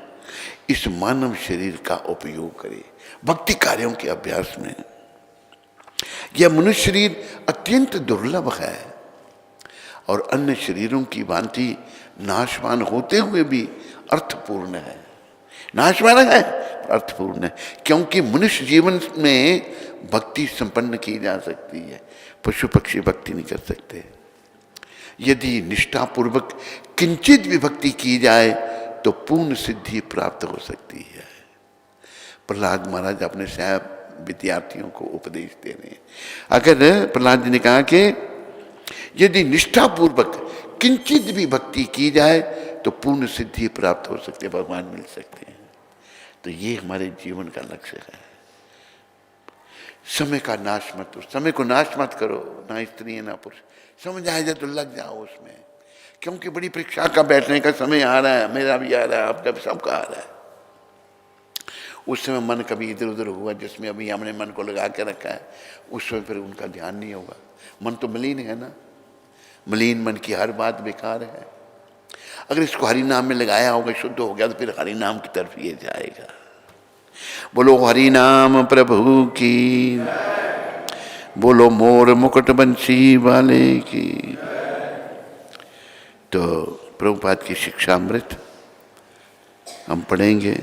A: इस मानव शरीर का उपयोग करे। भक्ति कार्यों के अभ्यास में यह मनुष्य शरीर अत्यंत दुर्लभ है और अन्य शरीरों की भांति नाशवान होते हुए भी अर्थपूर्ण है। नाशवान है, अर्थपूर्ण है, क्योंकि मनुष्य जीवन में भक्ति संपन्न की जा सकती है, पशु पक्षी भक्ति नहीं कर सकते। यदि निष्ठापूर्वक किंचित भी भक्ति की जाए तो पूर्ण सिद्धि प्राप्त हो सकती है। प्रहलाद महाराज अपने साहब विद्यार्थियों को उपदेश दे रहे हैं। अगर प्रहलाद जी ने कहा कि यदि निष्ठापूर्वक किंचित भी भक्ति की जाए तो पूर्ण सिद्धि प्राप्त हो सकती है, भगवान मिल सकते हैं। तो ये हमारे जीवन का लक्ष्य है। समय का नाश मत हो, समय को नाश मत करो, ना स्त्री है ना पुरुष। समझ आए जाए तो लग जाओ उसमें, क्योंकि बड़ी परीक्षा का बैठने का समय आ रहा है। मेरा भी आ रहा है, आपका भी, सबका आ रहा है। उस समय मन कभी इधर उधर हुआ जिसमें अभी हमने मन को लगा के रखा है, उस समय फिर उनका ध्यान नहीं होगा। मन तो मलिन है ना, मलिन मन की हर बात बेकार है। अगर इसको हरि नाम में लगाया होगा, शुद्ध हो गया, तो फिर हरि नाम की तरफ ये जाएगा। बोलो हरि नाम प्रभु की, बोलो मोर मुकुट बंसी वाले की। तो प्रभुपाद की शिक्षा अमृत हम पढ़ेंगे।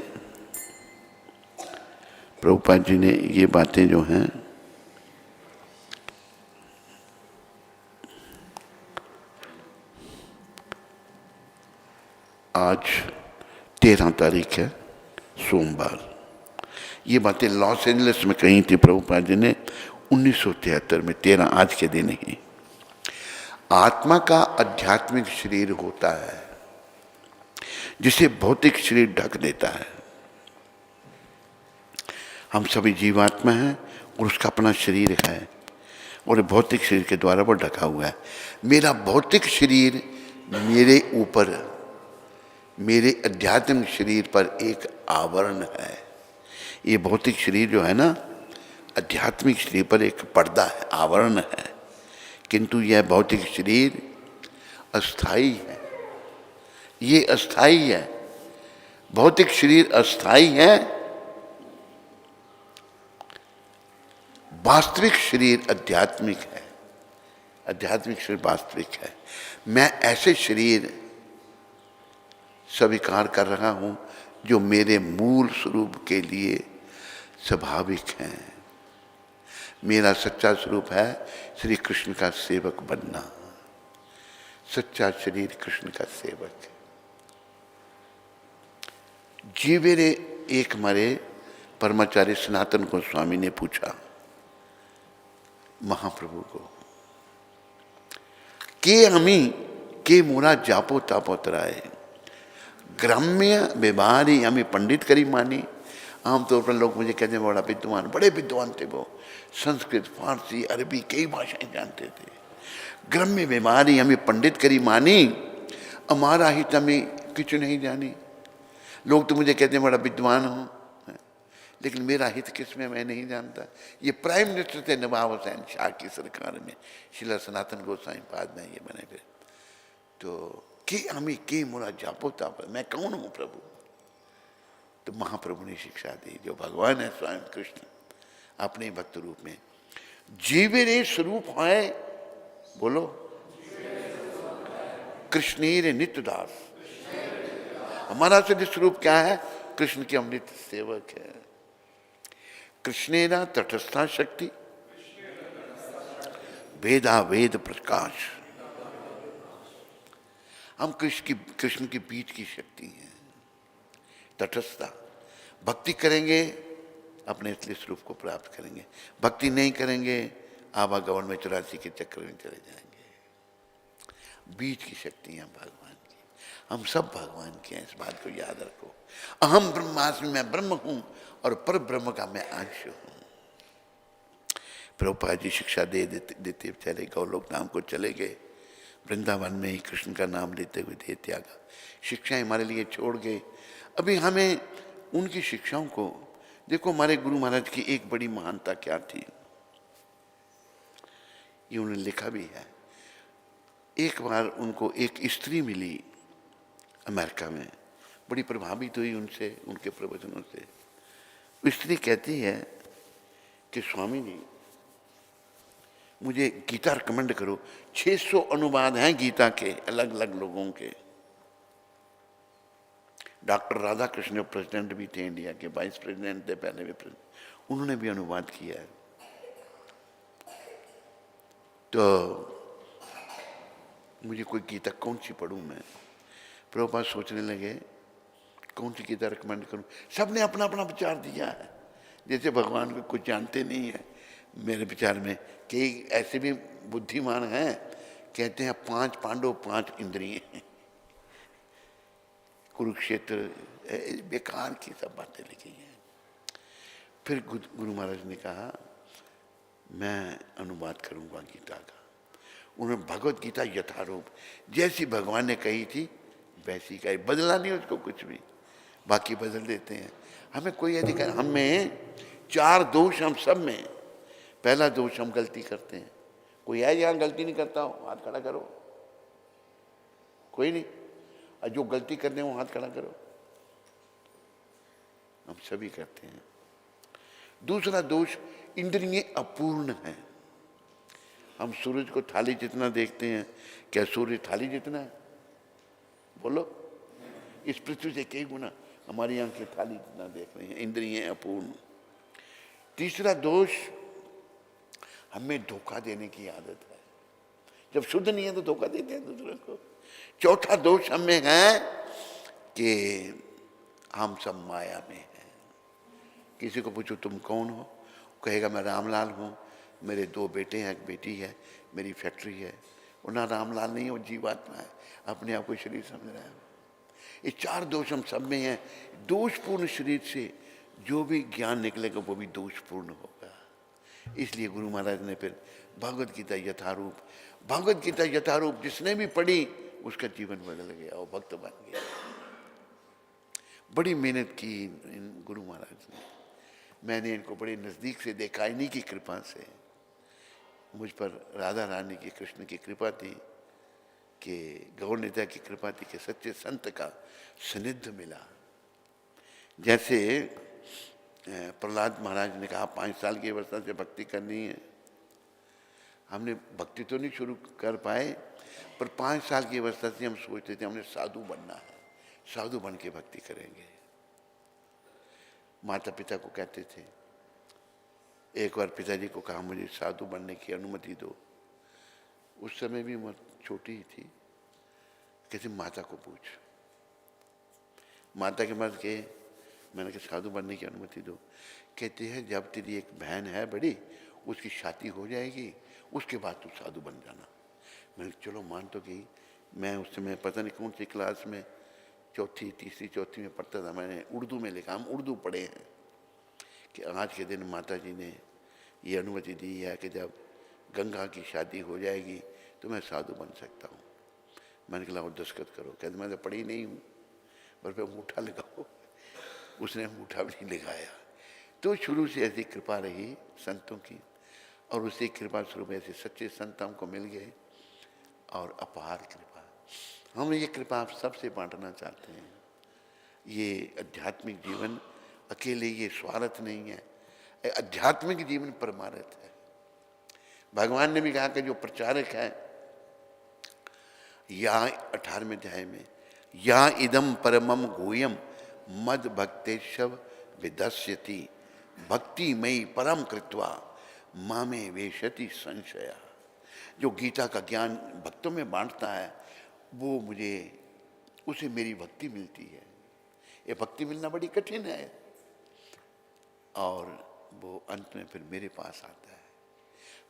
A: प्रभुपाद जी ने ये बातें जो हैं आज 13 तारीख है, सोमवार। ये बातें लॉस एंजलिस में कही थी प्रभुपाद जी ने 1973 में, 13 आज के दिन ही। आत्मा का आध्यात्मिक शरीर होता है जिसे भौतिक शरीर ढक देता है। हम सभी जीवात्मा हैं और उसका अपना शरीर है और भौतिक शरीर के द्वारा वो ढका हुआ है। मेरा भौतिक शरीर मेरे ऊपर, मेरे आध्यात्मिक शरीर पर एक आवरण है। ये भौतिक शरीर जो है ना, आध्यात्मिक शरीर पर एक पर्दा है, आवरण है, किंतु यह भौतिक शरीर अस्थाई है। ये अस्थाई है, भौतिक शरीर अस्थाई है, वास्तविक शरीर आध्यात्मिक है। आध्यात्मिक शरीर वास्तविक है। मैं ऐसे शरीर स्वीकार कर रहा हूं जो मेरे मूल स्वरूप के लिए स्वाभाविक हैं। मेरा सच्चा स्वरूप है श्री कृष्ण का सेवक बनना। सच्चा शरीर कृष्ण का सेवक है। जीवेरे एक मरे परमाचार्य सनातन गोस्वामी ने पूछा महाप्रभु को, के हमी के मोरा जापो तापो तराए, ग्राम्य व्यवहारी हमें पंडित करी मानी। आमतौर पर लोग मुझे कहते हैं बड़ा विद्वान, बड़े विद्वान थे वो, संस्कृत, फारसी, अरबी कई भाषाएं जानते थे। ग्राम्य व्यवहारी हमें पंडित करी मानी, हमारा हित हमें कुछ नहीं जानी। लोग तो मुझे कहते हैं बड़ा विद्वान हूँ, लेकिन मेरा हित किस में मैं नहीं जानता। ये प्राइम मिनिस्टर थे नवाब हुसैन शाह की सरकार में, शिला सनातन गोस्वामी बाद में ये बने फिर। तो कि हमें के मोरा जापो ताप, मैं कौन हूँ प्रभु? तो महाप्रभु ने शिक्षा दी, जो भगवान है स्वयं कृष्ण अपने भक्त रूप में, जीवेरे स्वरूप है, बोलो कृष्णेर नित्य दास। हमारा सिद्ध स्वरूप क्या है? कृष्ण के हम नित्य सेवक है। कृष्णेरा तटस्था शक्ति वेदा वेद प्रकाश। हम कृष्ण की बीच की शक्ति हैं, तटस्थता। भक्ति करेंगे अपने असली स्वरूप को प्राप्त करेंगे, भक्ति नहीं करेंगे आवागमन में 84 के चक्र में चले जाएंगे। बीच की शक्ति है भगवान की, हम सब भगवान के हैं, इस बात को याद रखो। अहम ब्रह्मास्मि, मैं ब्रह्म हूं और पर ब्रह्म का मैं अंश हूं। प्रभुपाद जी शिक्षा देते चले, गौलोक नाम को चले गए, वृंदावन में ही कृष्ण का नाम लेते हुए दे त्यागा, शिक्षाएं हमारे लिए छोड़ गए। अभी हमें उनकी शिक्षाओं को देखो। हमारे गुरु महाराज की एक बड़ी महानता क्या थी, ये उन्होंने लिखा भी है। एक बार उनको एक स्त्री मिली अमेरिका में, बड़ी प्रभावित हुई उनसे, उनके प्रवचनों से। स्त्री कहती है कि स्वामी जी मुझे गीता रिकमेंड करो। 600 अनुवाद हैं गीता के अलग अलग लोगों के। डॉक्टर राधा कृष्ण प्रेसिडेंट भी थे इंडिया के, वाइस प्रेसिडेंट थे पहले भी प्रेसिडेंट, उन्होंने भी अनुवाद किया है। तो मुझे कोई गीता कौन सी पढ़ूं मैं? प्रभुपाद सोचने लगे कौन सी गीता रिकमेंड करूं। सबने अपना अपना विचार दिया है, जैसे भगवान को कुछ जानते नहीं है। मेरे विचार में कई ऐसे भी बुद्धिमान हैं, कहते हैं 5 पांडव 5 इंद्रिय हैं। कुरुक्षेत्र बेकार की सब बातें लिखी हैं। फिर गुरु महाराज ने कहा मैं अनुवाद करूंगा गीता का। उन्होंने भगवत गीता यथारूप जैसी भगवान ने कही थी वैसी कही, बदला नहीं उसको कुछ भी। बाकी बदल देते हैं, हमें कोई अधिकार। हमें 4 दोष हम सब में। पहला दोष हम गलती करते हैं। कोई है यहाँ गलती नहीं करता हो? हाथ खड़ा करो। कोई नहीं? और जो गलती करते हैं वो हाथ खड़ा करो। हम सभी करते हैं। दूसरा दोष इंद्रिय अपूर्ण है। हम सूरज को थाली जितना देखते हैं, क्या सूर्य थाली जितना है? बोलो, इस पृथ्वी से कई गुना हमारी आंखें थाली जितना देख रही हैं। इंद्रिय अपूर्ण। तीसरा दोष हमें धोखा देने की आदत है। जब शुद्ध नहीं है तो धोखा देते हैं दूसरे को। चौथा दोष हमें है कि हम सब माया में हैं। किसी को पूछो तुम कौन हो, कहेगा मैं रामलाल हूँ, मेरे 2 बेटे हैं, एक बेटी है, मेरी फैक्ट्री है। और ना रामलाल नहीं है, वो जीवात्मा है, अपने आप को शरीर समझ रहा है। ये चार दोष हम सब में हैं। दोषपूर्ण शरीर से जो भी ज्ञान निकलेगा वो भी दोषपूर्ण होगा। इसलिए गुरु महाराज ने फिर भगवत गीता यथारूप, भगवत गीता यथारूप जिसने भी पढ़ी उसका जीवन बदल गया और भक्त बन गया। बड़ी मेहनत की इन गुरु महाराज ने। मैंने इनको बड़े नज़दीक से देखा, इन्हीं की कृपा से मुझ पर राधा रानी की, कृष्ण की कृपा थी, कि गौर नेता की कृपा थी, कि सच्चे संत का सानिध्य मिला। जैसे प्रहलाद महाराज ने कहा 5 साल की अवस्था से भक्ति करनी है। हमने भक्ति तो नहीं शुरू कर पाए, पर 5 साल की अवस्था से हम सोचते थे हमने साधु बनना है, साधु बन के भक्ति करेंगे। माता पिता को कहते थे। एक बार पिताजी को कहा मुझे साधु बनने की अनुमति दो। उस समय भी मैं छोटी ही थी। कहते माता को पूछ। माता के पास गए, मैंने कहा साधु बनने की अनुमति दो। कहते हैं जब तेरी एक बहन है बड़ी, उसकी शादी हो जाएगी, उसके बाद तू साधु बन जाना। मैंने चलो मान तो गई। मैं उस समय पता नहीं कौन सी क्लास में, चौथी तीसरी चौथी में पढ़ता था। मैंने उर्दू में लिखा, हम उर्दू पढ़े हैं, कि आज के दिन माता जी ने ये अनुमति दी है कि जब गंगा की शादी हो जाएगी तो मैं साधु बन सकता हूँ। मैंने कहा दस्तखत करो। कहते मैं तो पढ़ी नहीं हूँ, पर पे अंगूठा लगाओ। उसने अंगूठा भी नहीं लगाया। तो शुरू से ऐसी कृपा रही संतों की, और उसी कृपा स्वरूप ऐसे सच्चे संत हमको मिल गए, और अपार कृपा। हम ये कृपा आप सबसे बांटना चाहते हैं। ये आध्यात्मिक जीवन अकेले ये स्वार्थ नहीं है, आध्यात्मिक जीवन परमार्थ है। भगवान ने भी कहा कि जो प्रचारक है, या 18वें अध्याय में, या इदम परमम गुह्यम मद भक्तेशव विदस्यति भक्ति मई परम कृत्वा मामे वेशति संशया। जो गीता का ज्ञान भक्तों में बांटता है, वो मुझे, उसे मेरी भक्ति मिलती है। ये भक्ति मिलना बड़ी कठिन है, और वो अंत में फिर मेरे पास आता है।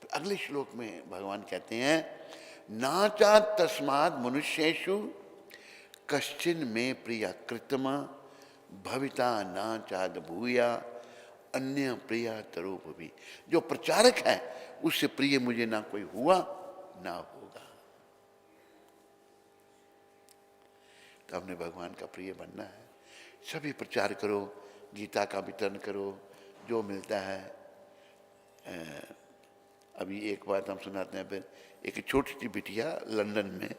A: तो अगले श्लोक में भगवान कहते हैं, नाचा तस्माद मनुष्येषु कश्चिन में प्रिया कृतमा भविता नाचाद भूया अन्य प्रिया तरूप भी। जो प्रचारक है उससे प्रिय मुझे ना कोई हुआ ना होगा। तो हमने भगवान का प्रिय बनना है। सभी प्रचार करो, गीता का वितरण करो, जो मिलता है। अभी एक बात हम सुनाते हैं। फिर एक छोटी सी बिटिया लंदन में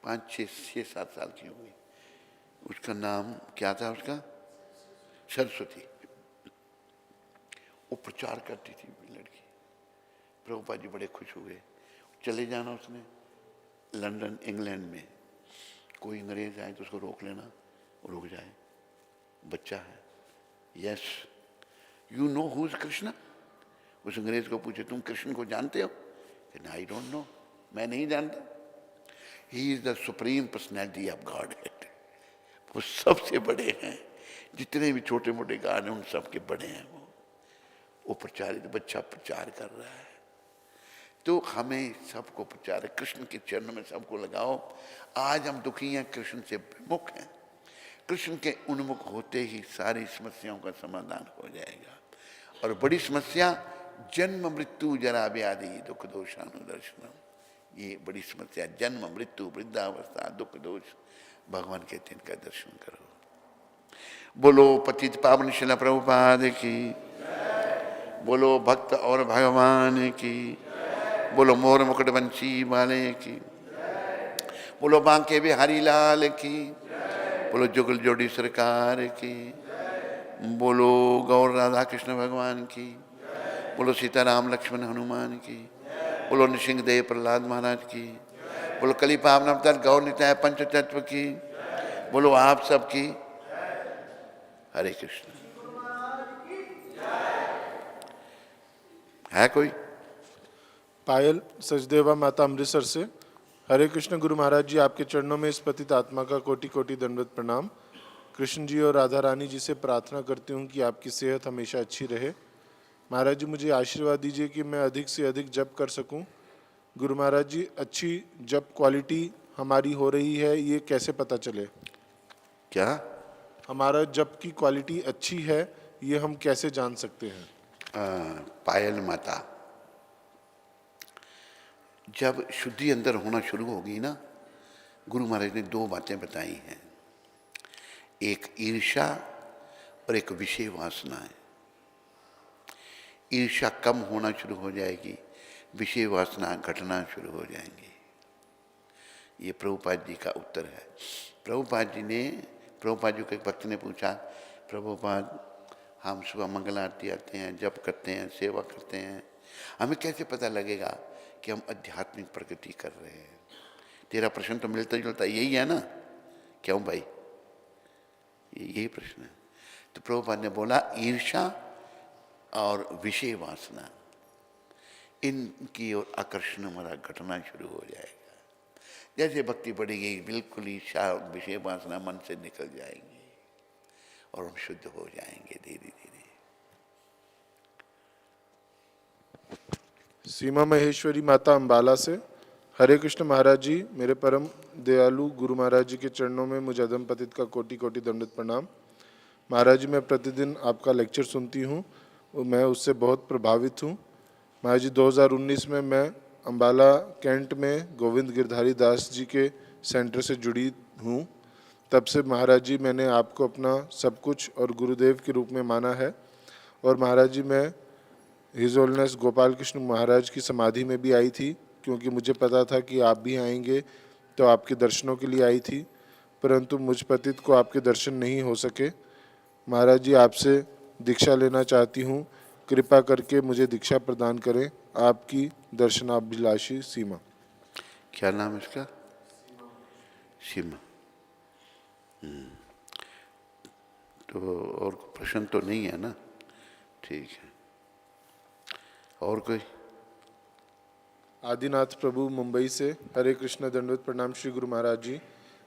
A: 5-6-7 साल की हुई। उसका नाम क्या था? उसका सरस्वती। वो प्रचार करती थी लड़की। प्रभुपाद जी बड़े खुश हुए। चले जाना उसने लंदन इंग्लैंड में, कोई अंग्रेज आए तो उसको रोक लेना, रुक जाए, बच्चा है। Yes you know who is Krishna. उस अंग्रेज को पूछे तुम कृष्ण को जानते हो? कि आई डोंट नो, मैं नहीं जानता। He is the supreme personality of God head. वो सबसे बड़े हैं, जितने भी छोटे मोटे गॉड हैं उन सब के बड़े हैं। वो प्रचारित बच्चा प्रचार कर रहा है। तो हमें सबको प्रचार है, कृष्ण के चरणों में सबको लगाओ। आज हम दुखी हैं, कृष्ण से विमुख हैं। कृष्ण के उन्मुख होते ही सारी समस्याओं का समाधान हो जाएगा। और बड़ी समस्या जन्म मृत्यु जरा व्याधि दुख दोषानुदर्शनम, ये बड़ी समस्या। जन्म मृत्यु वृद्धावस्था दुख दोष, भगवान कहते हैं इनका दर्शन करो। बोलो पतित पावन शिला प्रभुपाद की, बोलो भक्त और भगवान की, बोलो मोर मुकुट बंशी वाले की, बोलो बांके बिहारी लाल की, बोलो जुगल जोड़ी सरकार की, बोलो गौर राधा कृष्ण भगवान की, बोलो सीताराम लक्ष्मण हनुमान की, बोलो नृसिंहदेव प्रहलाद महाराज की, बोलो कली पावन अवतार गौर निताय पंच तत्व की, बोलो आप सब की। हरे कृष्ण। है कोई?
B: पायल सचदेवा माता अमृतसर से। हरे कृष्ण गुरु महाराज जी, आपके चरणों में इस पतित आत्मा का कोटि कोटि दंडवत प्रणाम। कृष्ण जी और राधा रानी जी से प्रार्थना करती हूँ कि आपकी सेहत हमेशा अच्छी रहे। महाराज जी, मुझे आशीर्वाद दीजिए कि मैं अधिक से अधिक जप कर सकूं, गुरु महाराज जी, अच्छी जप क्वालिटी हमारी हो रही है, ये कैसे पता चले?
A: क्या?
B: हमारा जप की क्वालिटी अच्छी है, ये हम कैसे जान सकते हैं?
A: पायल माता, जब शुद्धि अंदर होना शुरू होगी ना, गुरु महाराज ने दो बातें बताई हैं, एक ईर्ष्या और एक विषय वासना है। ईर्ष्या कम होना शुरू हो जाएगी, विषय वासना घटना शुरू हो जाएंगी। ये प्रभुपाद जी का उत्तर है। प्रभुपाद जी को एक भक्त ने पूछा, प्रभुपाद हम सुबह मंगल आरती आते हैं, जप करते हैं, सेवा करते हैं, हमें कैसे पता लगेगा कि हम आध्यात्मिक प्रगति कर रहे हैं? तेरा प्रश्न तो मिलता जुलता यही है ना, क्यों भाई? यही प्रश्न है। तो प्रभुपाद ने बोला, ईर्ष्या और विषय वासना, इनकी ओर आकर्षण हमारा घटना शुरू हो जाएगा। जैसे भक्ति बढ़ेगी, बिल्कुल ईर्ष्या विषय वासना मन से निकल जाएंगी और हम शुद्ध हो जाएंगे धीरे धीरे।
B: सीमा महेश्वरी माता अंबाला से, हरे कृष्ण महाराज जी, मेरे परम दयालु गुरु महाराज जी के चरणों में मुझे अधम पतित का कोटि कोटि दंडवत प्रणाम। महाराज जी, मैं प्रतिदिन आपका लेक्चर सुनती हूँ, मैं उससे बहुत प्रभावित हूँ। महाराज जी, 2019 में मैं अंबाला कैंट में गोविंद गिरधारी दास जी के सेंटर से जुड़ी हूँ। तब से महाराज जी मैंने आपको अपना सब कुछ और गुरुदेव के रूप में माना है। और महाराज जी, मैं हिज होलिनेस गोपाल कृष्ण महाराज की समाधि में भी आई थी, क्योंकि मुझे पता था कि आप भी आएंगे, तो आपके दर्शनों के लिए आई थी, परंतु मुझ पतित को आपके दर्शन नहीं हो सके। महाराज जी, आपसे दीक्षा लेना चाहती हूँ, कृपा करके मुझे दीक्षा प्रदान करें। आपकी दर्शनाभिलाषी सीमा।
A: क्या नाम है इसका? सीमा। तो और कोई प्रश्न तो नहीं है ना? ठीक है। और कोई?
B: आदिनाथ प्रभु मुंबई से, हरे कृष्ण दंडवत प्रणाम Shri Guru Maharaj ji.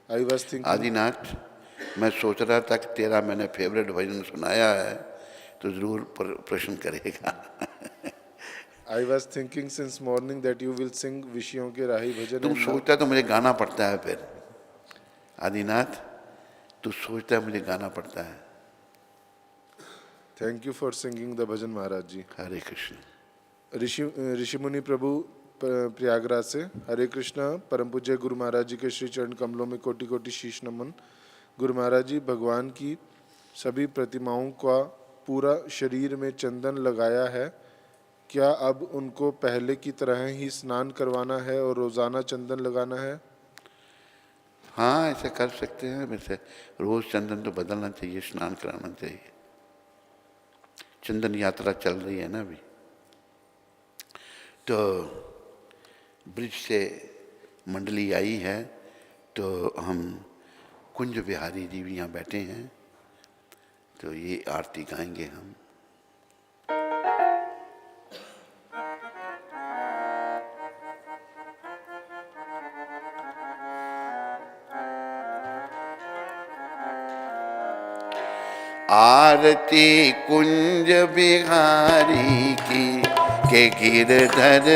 B: I was thinking.
A: Adinath, मैं सोच रहा था कि तेरा मैंने फेवरेट भजन सुनाया है तो जरूर प्रश्न करेगा।
B: I was thinking since morning that you will sing विषयों के राही भजन।
A: तुम सोचता तो मुझे गाना पड़ता है फिर। आदिनाथ, तू सोचता है मुझे गाना पड़ता है।
B: Thank you for singing the bhajan Maharaj ji.
A: Hare Krishna.
B: ऋषि मुनि प्रभु प्रयागराज से, हरे कृष्ण परम पूज्य गुरु महाराज जी के श्री चरण कमलों में कोटि कोटि शीश नमन। गुरु महाराज जी, भगवान की सभी प्रतिमाओं का पूरा शरीर में चंदन लगाया है, क्या अब उनको पहले की तरह ही स्नान करवाना है और रोजाना चंदन लगाना है?
A: हाँ, ऐसे कर सकते हैं। वैसे रोज चंदन तो बदलना चाहिए, स्नान कराना चाहिए। चंदन यात्रा चल रही है ना अभी, तो ब्रिज से मंडली आई है, तो हम कुंज बिहारी जी भी यहाँ बैठे हैं, तो ये आरती गाएंगे हम। आरती कुंज बिहारी की, के गिरधर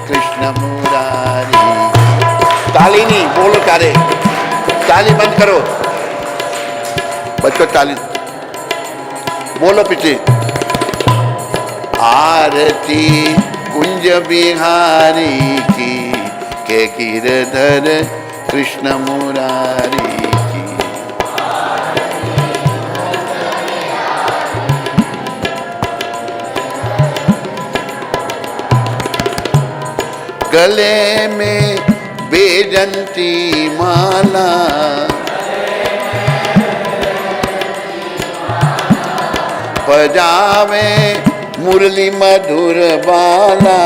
A: कृष्ण मुरारी। ताली नहीं, बोलो ताले, ताली बंद करो बच्चों, ताली बोलो पीछे। आरती कुंज बिहारी की, के गिरधर कृष्ण मुरारी की। गले में बेजंती माला, बजावे मुरली मधुर बाला।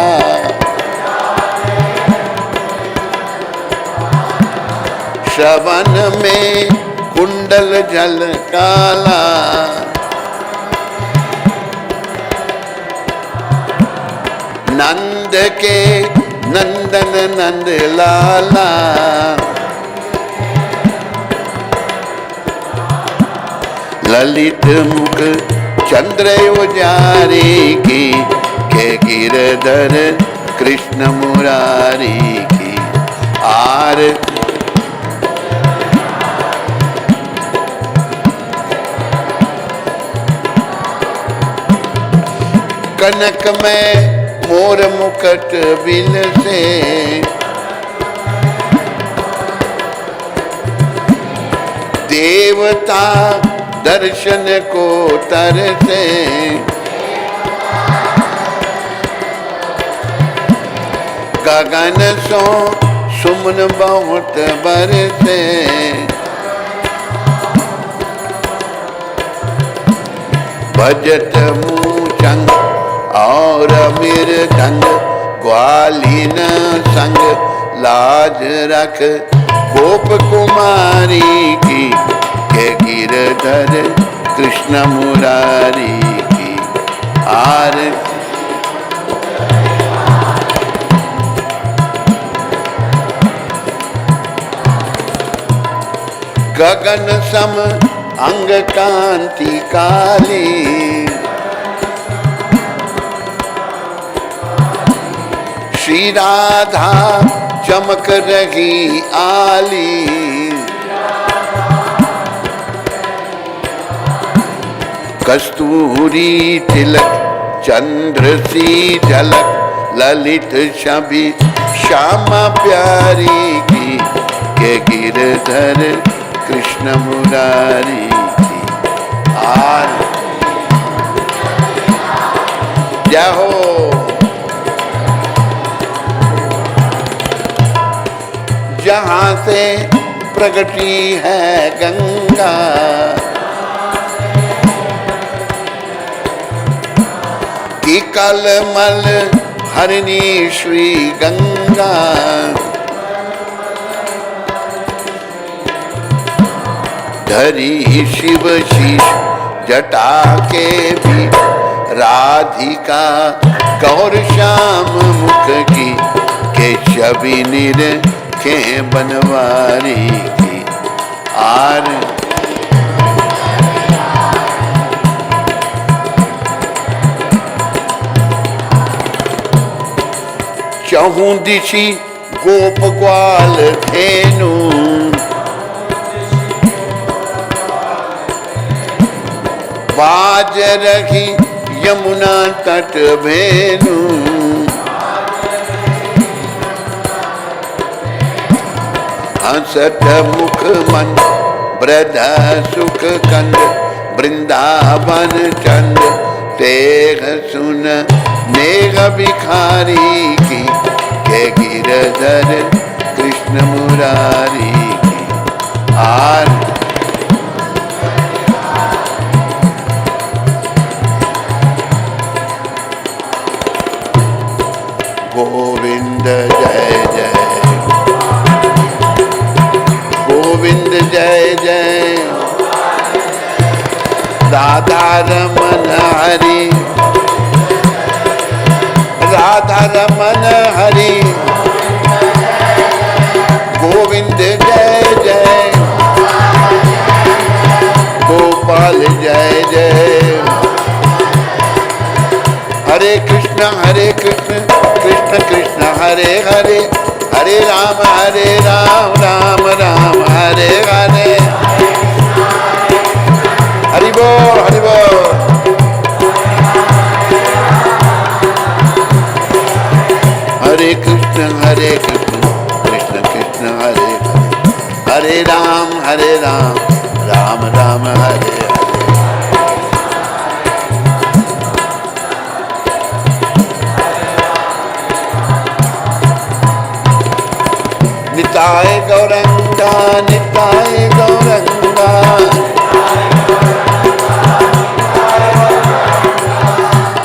A: श्रवण में कुंडल जल काला, नंद के नंदन नंद लाला। ललित मुख चंद्र उजारी की, के गिरधर कृष्ण मुरारी की आरती। कनक में मोर मुकुट बिल से, देवता दर्शन को तरसे, गगन सो सुमन बहुत बरसे, भजत मूचंग और मृदंग, ग्वालिन संग लाज रख, गोप कुमारी की के गिरधर कृष्ण मुरारी की आरती। गगन सम अंग कांति काली, श्री राधा चमक रही आली, कस्तूरी तिलक चंद्र सी झलक, ललित छवि श्यामा प्यारी की के गिरधर कृष्ण मुरारी की आरती। जय हो। जहाँ से प्रगटी है गंगा, की कलमल हरिणी श्री गंगा, धरी शिव शीश जटा के भी, राधिका गौर श्याम मुख की के छवि निरखे बनवारी की आरती। चहु दिशि गोप ग्वाल धेनु, बाज रही यमुना तट भेनु, हंसत मुख मन ब्रध सुख कंद, वृंदावन चंद तेग सुन नेग भिखारी की के गिरधर कृष्ण मुरारी की आरती। गोविंद जय जय, गोविंद जय जय, राधा रमन हरि, राधा रमन हरि, गोविंद जय जय, गोपाल जय जय। हरे कृष्ण कृष्ण कृष्ण हरे हरे, हरे राम राम राम हरे हरे। हरि बोल हरि बोल। हरे कृष्ण कृष्ण कृष्ण हरे हरे, हरे राम राम राम हरे हरे। निताय गौरंगा निताय गौरंगा,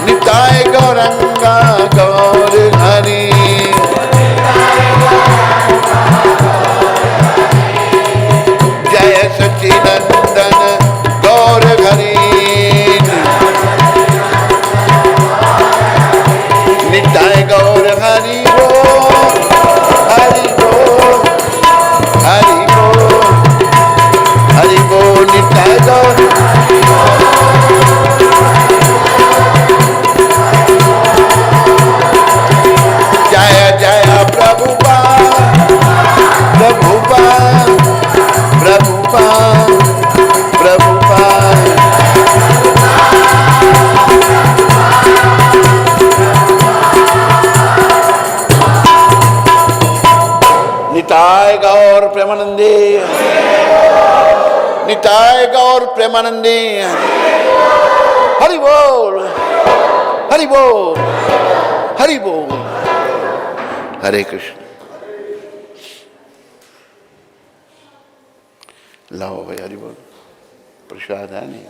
A: निताय गौरंगा गौर हरि, जय सच्चिदानंद गौर हरि। निताय गौर हरि बोल, हरि बोल, हरि बोल, प्रभुपाद प्रभुपाद निताय गौर प्रेमानंदे निताय गौर प्रेमानंदे हरि बोल हरि बोल हरि बोल। हरे कृष्ण। लाओ भाई हरि बोल। प्रसाद है नहीं।